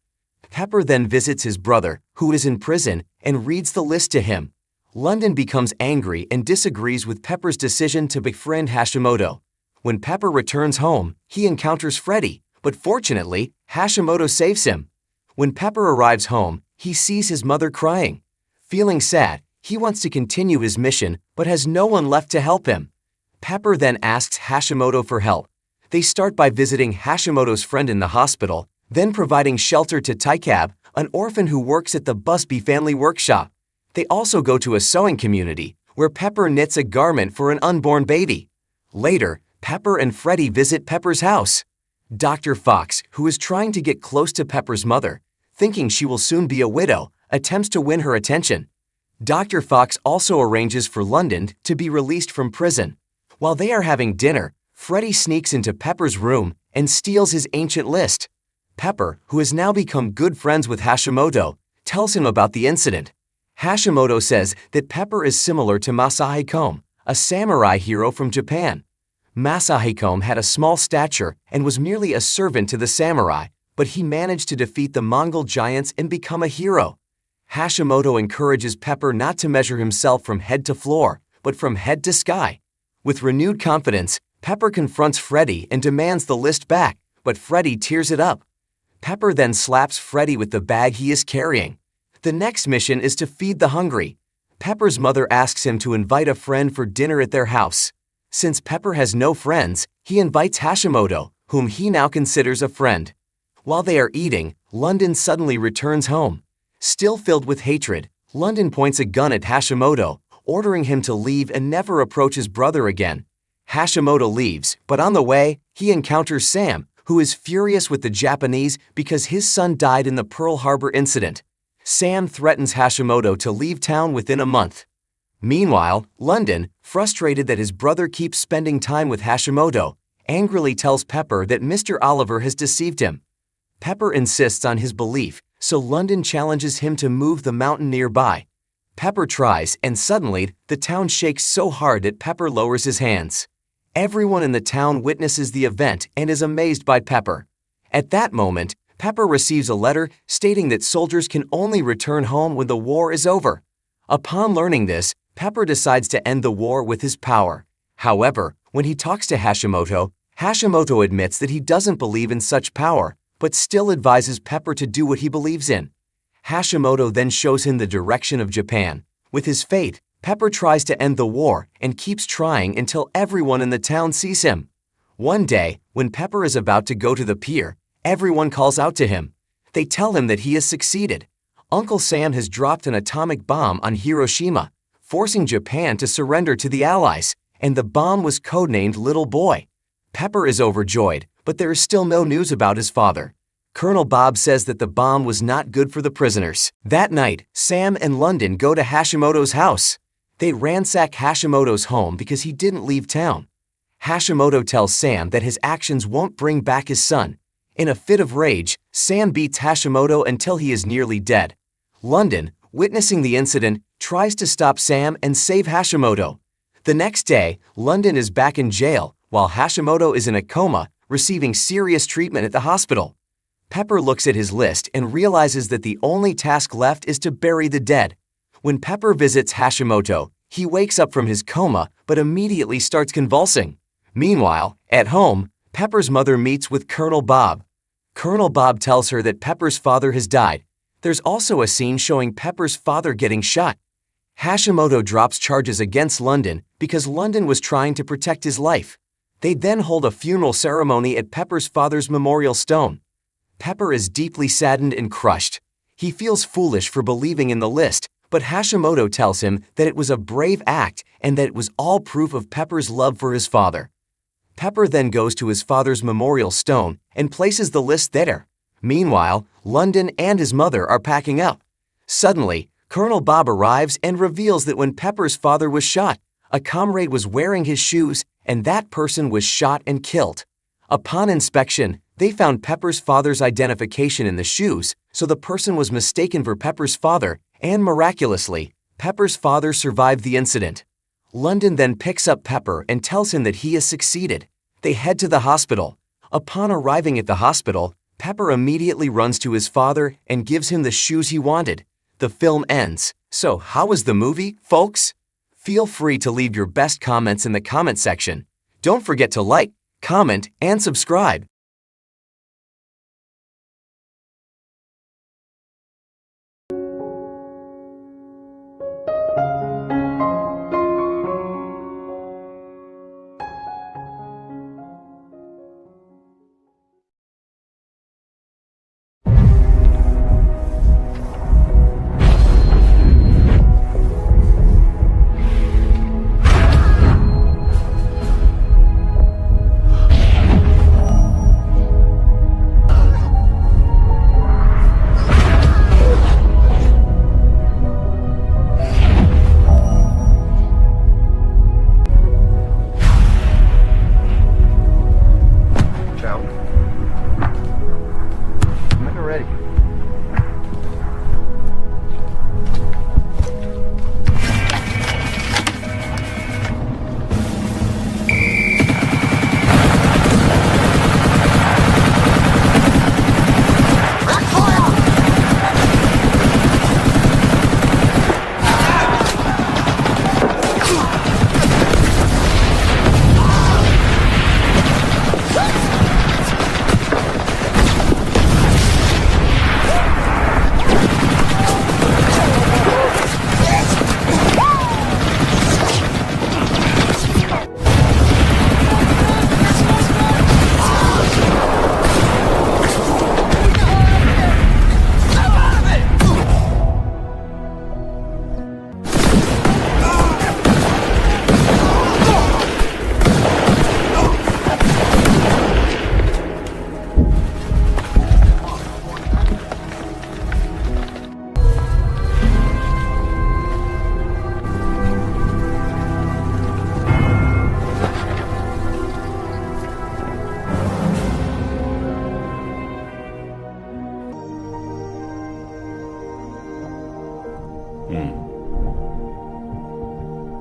[SPEAKER 4] Pepper then visits his brother, who is in prison, and reads the list to him. London becomes angry and disagrees with Pepper's decision to befriend Hashimoto. When Pepper returns home, he encounters Freddy, but fortunately, Hashimoto saves him. When Pepper arrives home, he sees his mother crying. Feeling sad, he wants to continue his mission but has no one left to help him. Pepper then asks Hashimoto for help. They start by visiting Hashimoto's friend in the hospital, then providing shelter to Taikab, an orphan who works at the Busby family workshop. They also go to a sewing community, where Pepper knits a garment for an unborn baby. Later, Pepper and Freddy visit Pepper's house. Dr. Fox, who is trying to get close to Pepper's mother, thinking she will soon be a widow, attempts to win her attention. Dr. Fox also arranges for London to be released from prison. While they are having dinner, Freddy sneaks into Pepper's room and steals his ancient list. Pepper, who has now become good friends with Hashimoto, tells him about the incident. Hashimoto says that Pepper is similar to Masahiko, a samurai hero from Japan. Masahiko had a small stature and was merely a servant to the samurai, but he managed to defeat the Mongol giants and become a hero. Hashimoto encourages Pepper not to measure himself from head to floor, but from head to sky. With renewed confidence, Pepper confronts Freddy and demands the list back, but Freddy tears it up. Pepper then slaps Freddy with the bag he is carrying. The next mission is to feed the hungry. Pepper's mother asks him to invite a friend for dinner at their house. Since Pepper has no friends, he invites Hashimoto, whom he now considers a friend. While they are eating, London suddenly returns home. Still filled with hatred, London points a gun at Hashimoto, ordering him to leave and never approach his brother again. Hashimoto leaves, but on the way, he encounters Sam, who is furious with the Japanese because his son died in the Pearl Harbor incident. Sam threatens Hashimoto to leave town within a month. Meanwhile, London, frustrated that his brother keeps spending time with Hashimoto, angrily tells Pepper that Mr. Oliver has deceived him. Pepper insists on his belief, so London challenges him to move the mountain nearby. Pepper tries, and suddenly, the town shakes so hard that Pepper lowers his hands. Everyone in the town witnesses the event and is amazed by Pepper. At that moment, Pepper receives a letter stating that soldiers can only return home when the war is over. Upon learning this, Pepper decides to end the war with his power. However, when he talks to Hashimoto, Hashimoto admits that he doesn't believe in such power, but still advises Pepper to do what he believes in. Hashimoto then shows him the direction of Japan. With his fate, Pepper tries to end the war and keeps trying until everyone in the town sees him. One day, when Pepper is about to go to the pier, everyone calls out to him. They tell him that he has succeeded. Uncle Sam has dropped an atomic bomb on Hiroshima, forcing Japan to surrender to the Allies, and the bomb was codenamed Little Boy. Pepper is overjoyed, but there is still no news about his father. Colonel Bob says that the bomb was not good for the prisoners. That night, Sam and London go to Hashimoto's house. They ransack Hashimoto's home because he didn't leave town. Hashimoto tells Sam that his actions won't bring back his son. In a fit of rage, Sam beats Hashimoto until he is nearly dead. London, witnessing the incident, tries to stop Sam and save Hashimoto. The next day, London is back in jail, while Hashimoto is in a coma, receiving serious treatment at the hospital. Pepper looks at his list and realizes that the only task left is to bury the dead. When Pepper visits Hashimoto, he wakes up from his coma but immediately starts convulsing. Meanwhile, at home, Pepper's mother meets with Colonel Bob. Colonel Bob tells her that Pepper's father has died. There's also a scene showing Pepper's father getting shot. Hashimoto drops charges against London because London was trying to protect his life. They then hold a funeral ceremony at Pepper's father's memorial stone. Pepper is deeply saddened and crushed. He feels foolish for believing in the list, but Hashimoto tells him that it was a brave act and that it was all proof of Pepper's love for his father. Pepper then goes to his father's memorial stone and places the list there. Meanwhile, London and his mother are packing up. Suddenly, Colonel Bob arrives and reveals that when Pepper's father was shot, a comrade was wearing his shoes and that person was shot and killed. Upon inspection, they found Pepper's father's identification in the shoes, so the person was mistaken for Pepper's father, and miraculously, Pepper's father survived the incident. London then picks up Pepper and tells him that he has succeeded. They head to the hospital. Upon arriving at the hospital, Pepper immediately runs to his father and gives him the shoes he wanted. The film ends. So, how was the movie, folks? Feel free to leave your best comments in the comment section. Don't forget to like, comment, and subscribe.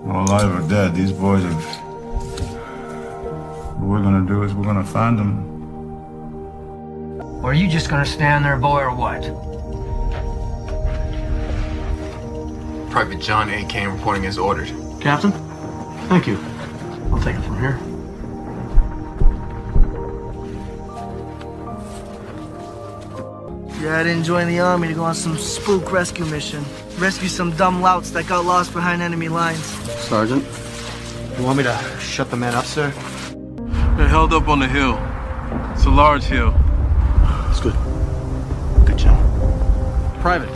[SPEAKER 13] Well, alive or dead, these boys have... What we're gonna do is we're gonna find them.
[SPEAKER 14] Or are you just gonna stand there, boy, or what?
[SPEAKER 11] Private John A. Kane reporting as ordered.
[SPEAKER 14] Captain? Thank you. I'll take it from here.
[SPEAKER 15] Yeah, I didn't join the army to go on some spook rescue mission. Rescue some dumb louts that got lost behind enemy lines.
[SPEAKER 16] Sergeant, you want me to shut the men up, sir?
[SPEAKER 17] They're held up on the hill. It's a large hill.
[SPEAKER 16] It's good. Good job. Private.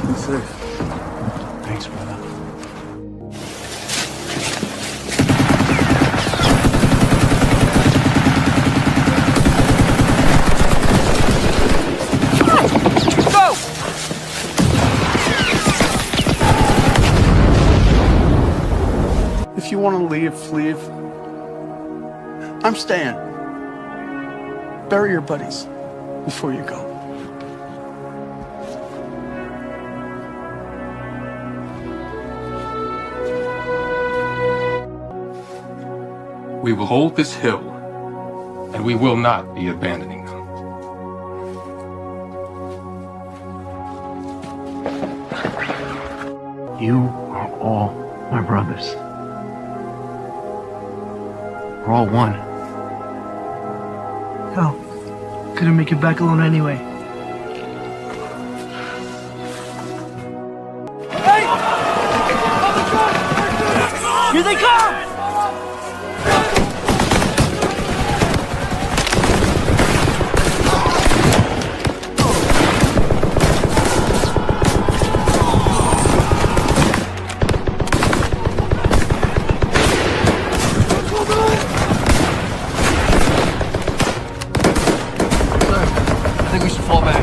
[SPEAKER 13] Be safe.
[SPEAKER 16] Thanks, brother. If you want to leave, leave. I'm staying. Bury your buddies before you go.
[SPEAKER 18] We will hold this hill, and we will not be abandoning them.
[SPEAKER 14] You are all my brothers. We're all one.
[SPEAKER 15] Hell, couldn't make it back alone anyway.
[SPEAKER 12] Hey! Here they come!
[SPEAKER 14] I think we should fall back.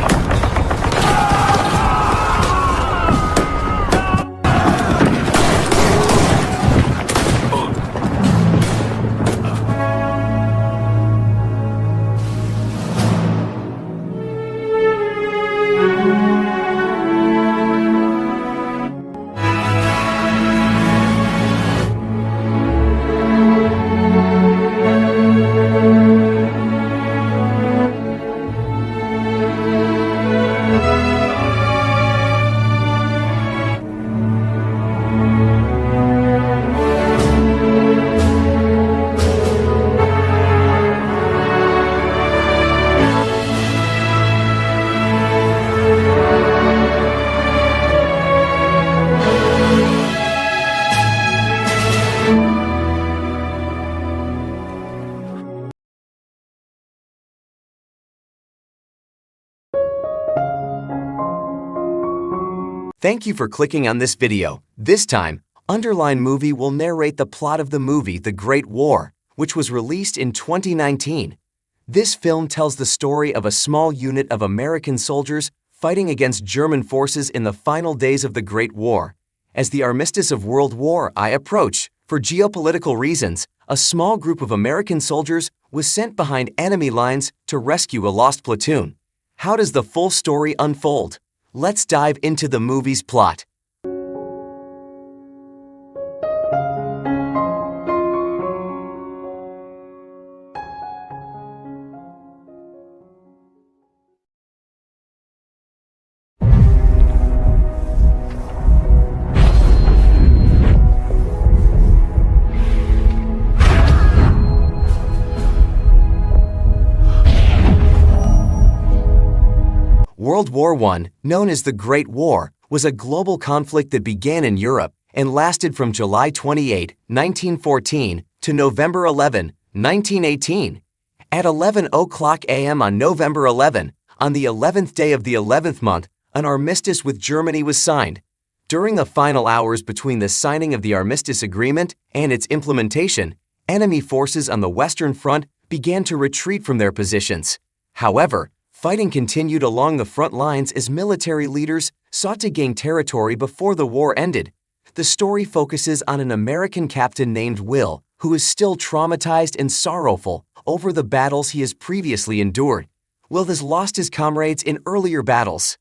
[SPEAKER 4] Thank you for clicking on this video. This time, Underline Movie will narrate the plot of the movie The Great War, which was released in 2019. This film tells the story of a small unit of American soldiers fighting against German forces in the final days of the Great War. As the armistice of World War I approach, for geopolitical reasons, a small group of American soldiers was sent behind enemy lines to rescue a lost platoon. How does the full story unfold? Let's dive into the movie's plot. World War I, known as the Great War, was a global conflict that began in Europe and lasted from July 28, 1914 to November 11, 1918. At 11:00 a.m. on November 11, on the 11th day of the 11th month, an armistice with Germany was signed. During the final hours between the signing of the armistice agreement and its implementation, enemy forces on the Western Front began to retreat from their positions. However, fighting continued along the front lines as military leaders sought to gain territory before the war ended. The story focuses on an American captain named Will, who is still traumatized and sorrowful over the battles he has previously endured. Will has lost his comrades in earlier battles.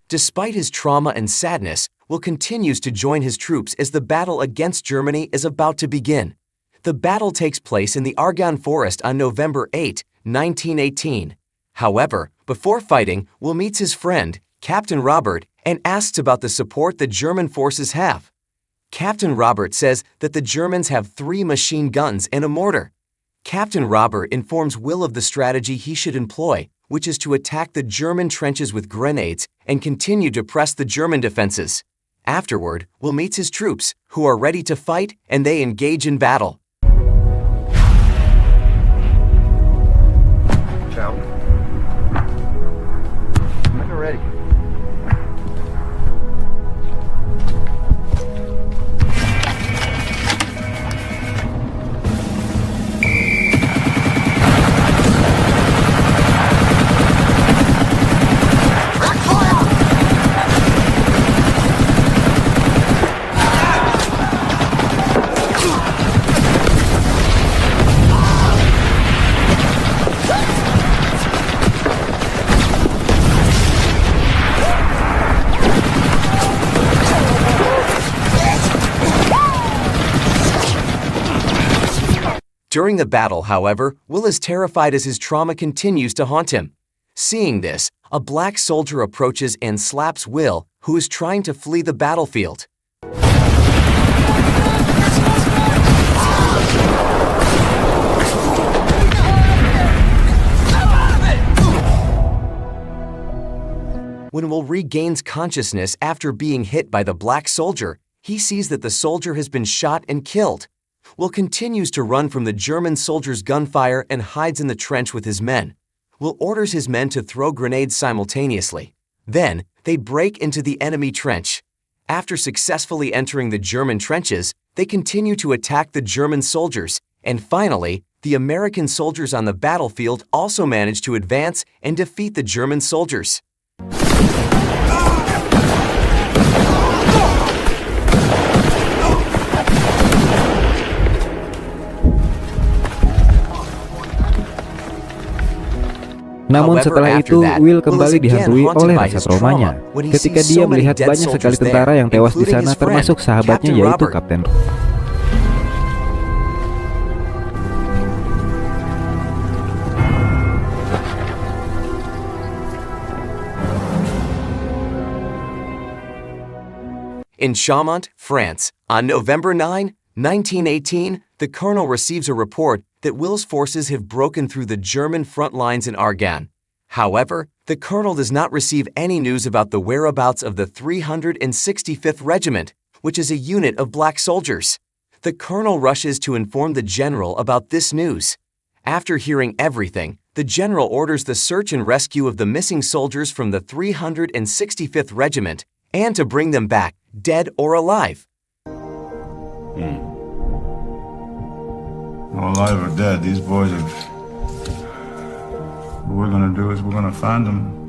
[SPEAKER 4] Despite his trauma and sadness, Will continues to join his troops as the battle against Germany is about to begin. The battle takes place in the Argonne Forest on November 8, 1918. However, before fighting, Will meets his friend, Captain Robert, and asks about the support the German forces have. Captain Robert says that the Germans have 3 machine guns and a mortar. Captain Robert informs Will of the strategy he should employ, which is to attack the German trenches with grenades and continue to press the German defenses. Afterward, Will meets his troops, who are ready to fight, and they engage in battle.
[SPEAKER 11] Ciao. When you're ready.
[SPEAKER 4] During the battle, however, Will is terrified as his trauma continues to haunt him. Seeing this, a black soldier approaches and slaps Will, who is trying to flee the battlefield. When Will regains consciousness after being hit by the black soldier, he sees that the soldier has been shot and killed. Will continues to run from the German soldier's gunfire and hides in the trench with his men. Will orders his men to throw grenades simultaneously. Then, they break into the enemy trench. After successfully entering the German trenches, they continue to attack the German soldiers, and finally, the American soldiers on the battlefield also manage to advance and defeat the German soldiers.
[SPEAKER 19] Namun setelah itu, Will kembali dihantui oleh rasa traumanya ketika dia melihat banyak sekali tentara yang tewas di sana, termasuk sahabatnya yaitu Kapten.
[SPEAKER 4] In Chaumont, France, on November 9, 1918, the colonel receives a report that Will's forces have broken through the German front lines in Argonne. However, the colonel does not receive any news about the whereabouts of the 365th Regiment, which is a unit of black soldiers. the colonel rushes to inform the general about this news. After hearing everything, the general orders the search and rescue of the missing soldiers from the 365th Regiment and to bring them back, dead or alive.
[SPEAKER 13] Alive or dead, these boys have... What we're gonna do is we're gonna find them.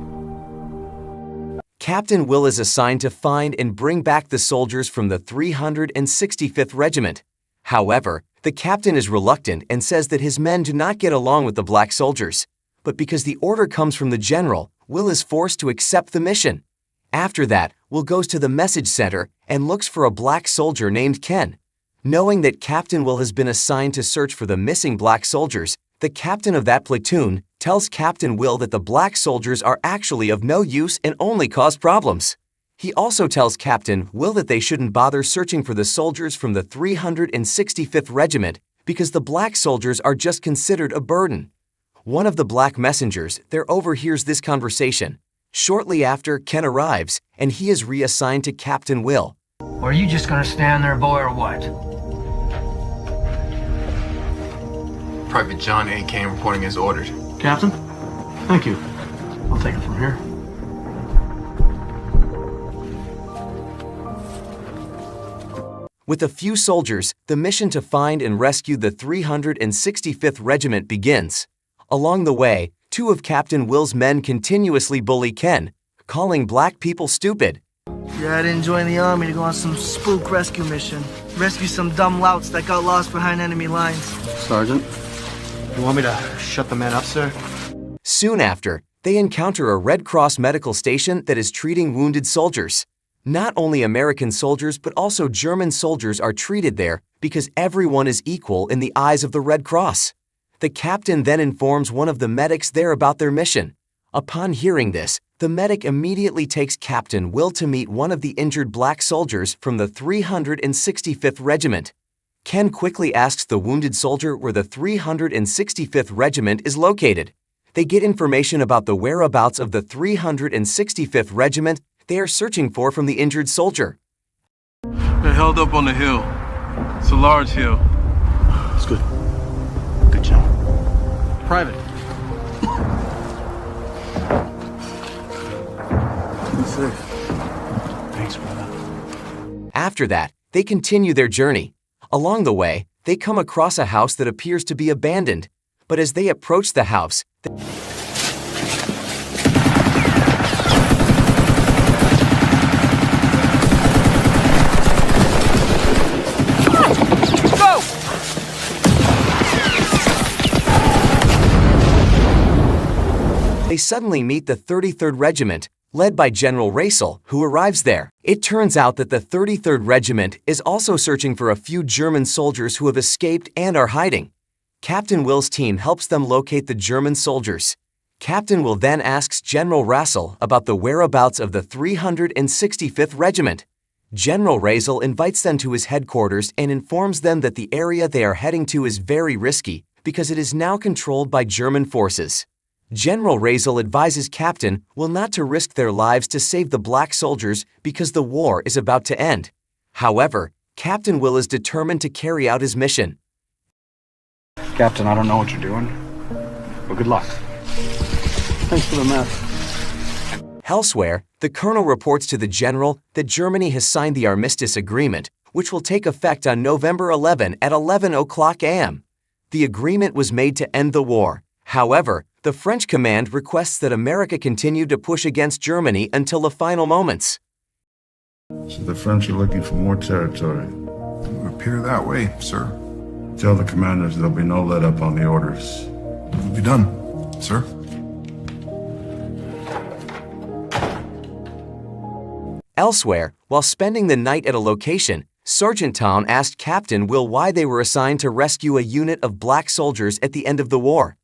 [SPEAKER 4] Captain Will is assigned to find and bring back the soldiers from the 365th Regiment. However, the captain is reluctant and says that his men do not get along with the black soldiers. But because the order comes from the general, Will is forced to accept the mission. After that, Will goes to the message center and looks for a black soldier named Ken. Knowing that Captain Will has been assigned to search for the missing black soldiers, the captain of that platoon tells Captain Will that the black soldiers are actually of no use and only cause problems. He also tells Captain Will that they shouldn't bother searching for the soldiers from the 365th Regiment because the black soldiers are just considered a burden. One of the black messengers there overhears this conversation. Shortly after, Ken arrives, and he is reassigned to Captain Will.
[SPEAKER 14] Or are you just gonna stand there, boy, or what?
[SPEAKER 11] Private John A. Kane reporting as ordered.
[SPEAKER 16] Captain? Thank you. I'll take it from here.
[SPEAKER 4] With a few soldiers, the mission to find and rescue the 365th Regiment begins. Along the way, two of Captain Will's men continuously bully Ken, calling black people stupid.
[SPEAKER 15] Yeah, I didn't join the army to go on some spook rescue mission. Rescue some dumb louts that got lost behind enemy lines.
[SPEAKER 16] Sergeant, you want me to shut the man up, sir?
[SPEAKER 4] Soon after, they encounter a Red Cross medical station that is treating wounded soldiers. Not only American soldiers, but also German soldiers are treated there because everyone is equal in the eyes of the Red Cross. The captain then informs one of the medics there about their mission. Upon hearing this, the medic immediately takes Captain Will to meet one of the injured black soldiers from the 365th Regiment. Ken quickly asks the wounded soldier where the 365th Regiment is located. They get information about the whereabouts of the 365th Regiment they are searching for from the injured soldier.
[SPEAKER 17] They're held up on the hill. It's a large hill.
[SPEAKER 16] It's good. Good job. Private. Be safe. Thanks, brother.
[SPEAKER 4] After that, they continue their journey. Along the way, they come across a house that appears to be abandoned. But as they approach the house, they suddenly meet the 33rd Regiment, led by General Racel, who arrives there. It turns out that the 33rd Regiment is also searching for a few German soldiers who have escaped and are hiding. Captain Will's team helps them locate the German soldiers. Captain Will then asks General Racel about the whereabouts of the 365th Regiment. General Racel invites them to his headquarters and informs them that the area they are heading to is very risky because it is now controlled by German forces. General Racel advises Captain Will not to risk their lives to save the black soldiers because the war is about to end. However, Captain Will is determined to carry out his mission.
[SPEAKER 16] Captain, I don't know what you're doing, but good luck. Thanks for the map.
[SPEAKER 4] Elsewhere, the colonel reports to the general that Germany has signed the armistice agreement, which will take effect on November 11 at 11 o'clock a.m. The agreement was made to end the war. However, the French command requests that America continue to push against Germany until the final moments.
[SPEAKER 13] So the French are looking for more territory.
[SPEAKER 20] It would appear that way, sir.
[SPEAKER 13] Tell the commanders there'll be no let up on the orders.
[SPEAKER 20] It will be done, sir.
[SPEAKER 4] Elsewhere, while spending the night at a location, Sergeant Tom asked Captain Will why they were assigned to rescue a unit of black soldiers at the end of the war.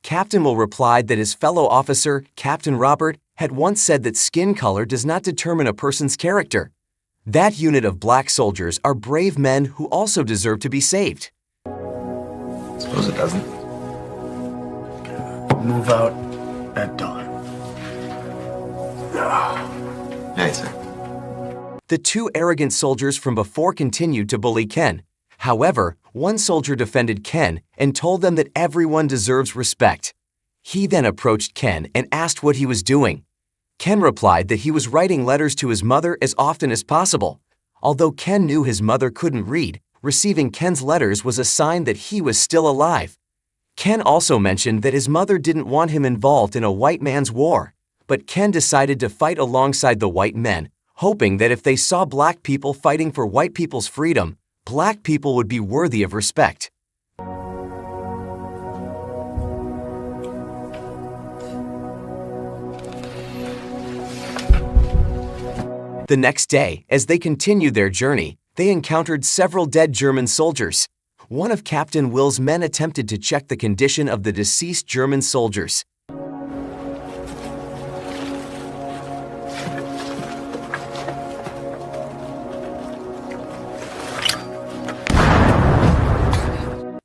[SPEAKER 4] Captain Will replied that his fellow officer, Captain Robert, had once said that skin color does not determine a person's character. That unit of black soldiers are brave men who also deserve to be saved.
[SPEAKER 20] Suppose it doesn't.
[SPEAKER 16] Move out at dawn.
[SPEAKER 20] Hey, sir.
[SPEAKER 4] The two arrogant soldiers from before continued to bully Ken. However, one soldier defended Ken and told them that everyone deserves respect. He then approached Ken and asked what he was doing. Ken replied that he was writing letters to his mother as often as possible. Although Ken knew his mother couldn't read, receiving Ken's letters was a sign that he was still alive. Ken also mentioned that his mother didn't want him involved in a white man's war, but Ken decided to fight alongside the white men, hoping that if they saw black people fighting for white people's freedom, black people would be worthy of respect. The next day, as they continued their journey, they encountered several dead German soldiers. One of Captain Will's men attempted to check the condition of the deceased German soldiers.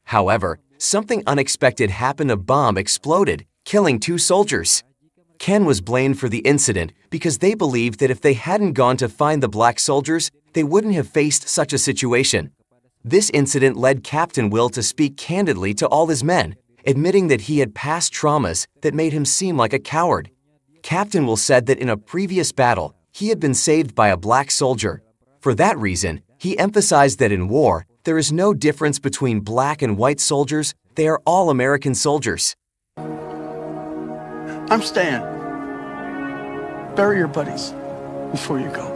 [SPEAKER 4] However, something unexpected happened. A bomb exploded, killing 2 soldiers. Ken was blamed for the incident because they believed that if they hadn't gone to find the black soldiers, they wouldn't have faced such a situation. This incident led Captain Will to speak candidly to all his men, admitting that he had past traumas that made him seem like a coward. Captain Will said that in a previous battle, he had been saved by a black soldier. For that reason, he emphasized that in war, there is no difference between black and white soldiers. They are all American soldiers.
[SPEAKER 16] I'm Stan. Bury your buddies before you go.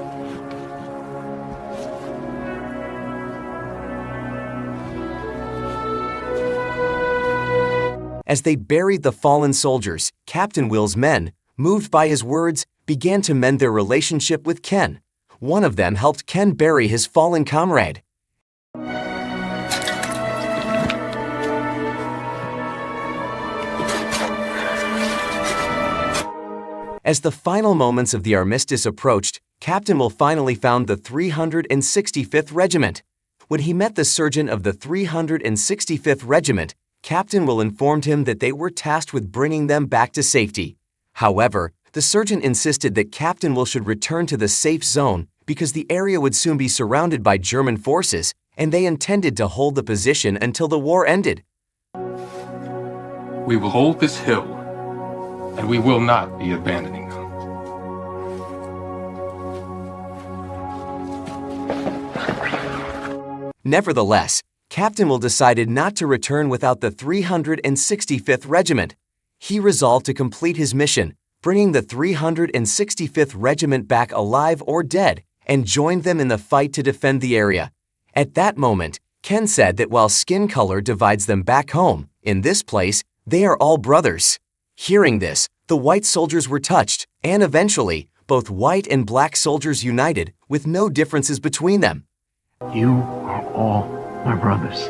[SPEAKER 4] As they buried the fallen soldiers, Captain Will's men, moved by his words, began to mend their relationship with Ken. One of them helped Ken bury his fallen comrade. As the final moments of the armistice approached, Captain Will finally found the 365th Regiment. When he met the surgeon of the 365th Regiment, Captain Will informed him that they were tasked with bringing them back to safety. However, the surgeon insisted that Captain Will should return to the safe zone because the area would soon be surrounded by German forces, and they intended to hold the position until the war ended.
[SPEAKER 18] We will hold this hill, and we will not be abandoning them.
[SPEAKER 4] Nevertheless, Captain Will decided not to return without the 365th Regiment. He resolved to complete his mission, bringing the 365th Regiment back alive or dead, and joined them in the fight to defend the area. At that moment, Ken said that while skin color divides them back home, in this place, they are all brothers. Hearing this, the white soldiers were touched, and eventually, both white and black soldiers united, with no differences between them.
[SPEAKER 14] You are all my brothers.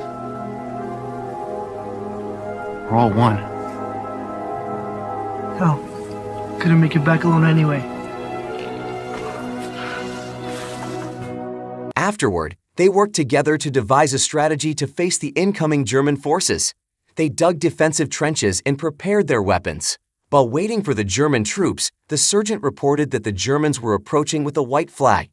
[SPEAKER 14] We're all one.
[SPEAKER 15] Hell, couldn't make it back alone anyway.
[SPEAKER 4] Afterward, they worked together to devise a strategy to face the incoming German forces. They dug defensive trenches and prepared their weapons. While waiting for the German troops, the sergeant reported that the Germans were approaching with a white flag.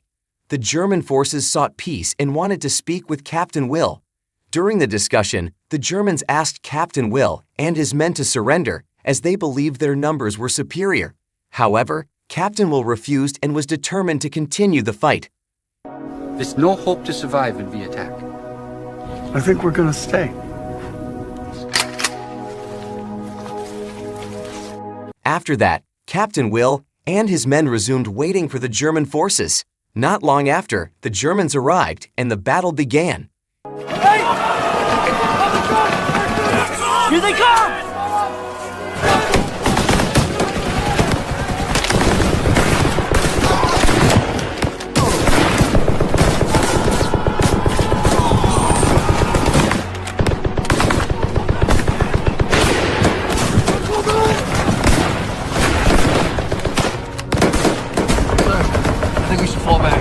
[SPEAKER 4] The German forces sought peace and wanted to speak with Captain Will. During the discussion, the Germans asked Captain Will and his men to surrender, as they believed their numbers were superior. However, Captain Will refused and was determined to continue the fight.
[SPEAKER 21] There's no hope to survive if we attack.
[SPEAKER 16] I think we're gonna stay.
[SPEAKER 4] After that, Captain Will and his men resumed waiting for the German forces. Not long after, the Germans arrived and the battle began.
[SPEAKER 15] Here they come!
[SPEAKER 14] I think we should fall back.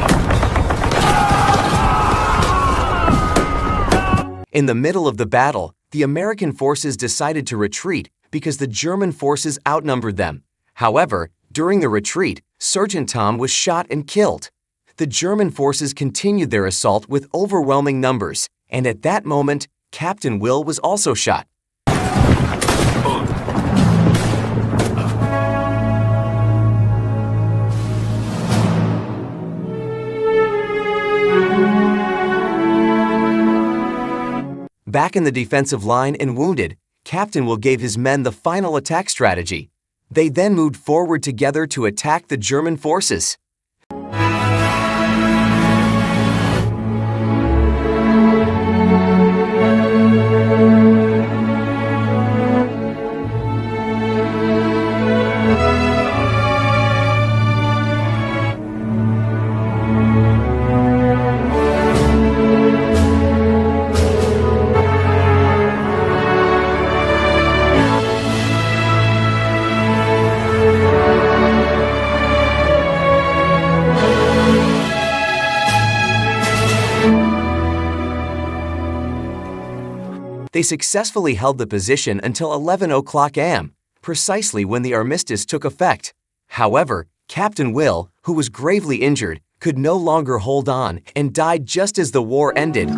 [SPEAKER 4] In the middle of the battle, the American forces decided to retreat because the German forces outnumbered them. However, during the retreat, Sergeant Tom was shot and killed. The German forces continued their assault with overwhelming numbers, And at that moment, Captain Will was also shot. Back in the defensive line and wounded, Captain Will gave his men the final attack strategy. They then moved forward together to attack the German forces. They successfully held the position until 11 o'clock a.m., precisely when the armistice took effect. However, Captain Will, who was gravely injured, could no longer hold on and died just as the war ended.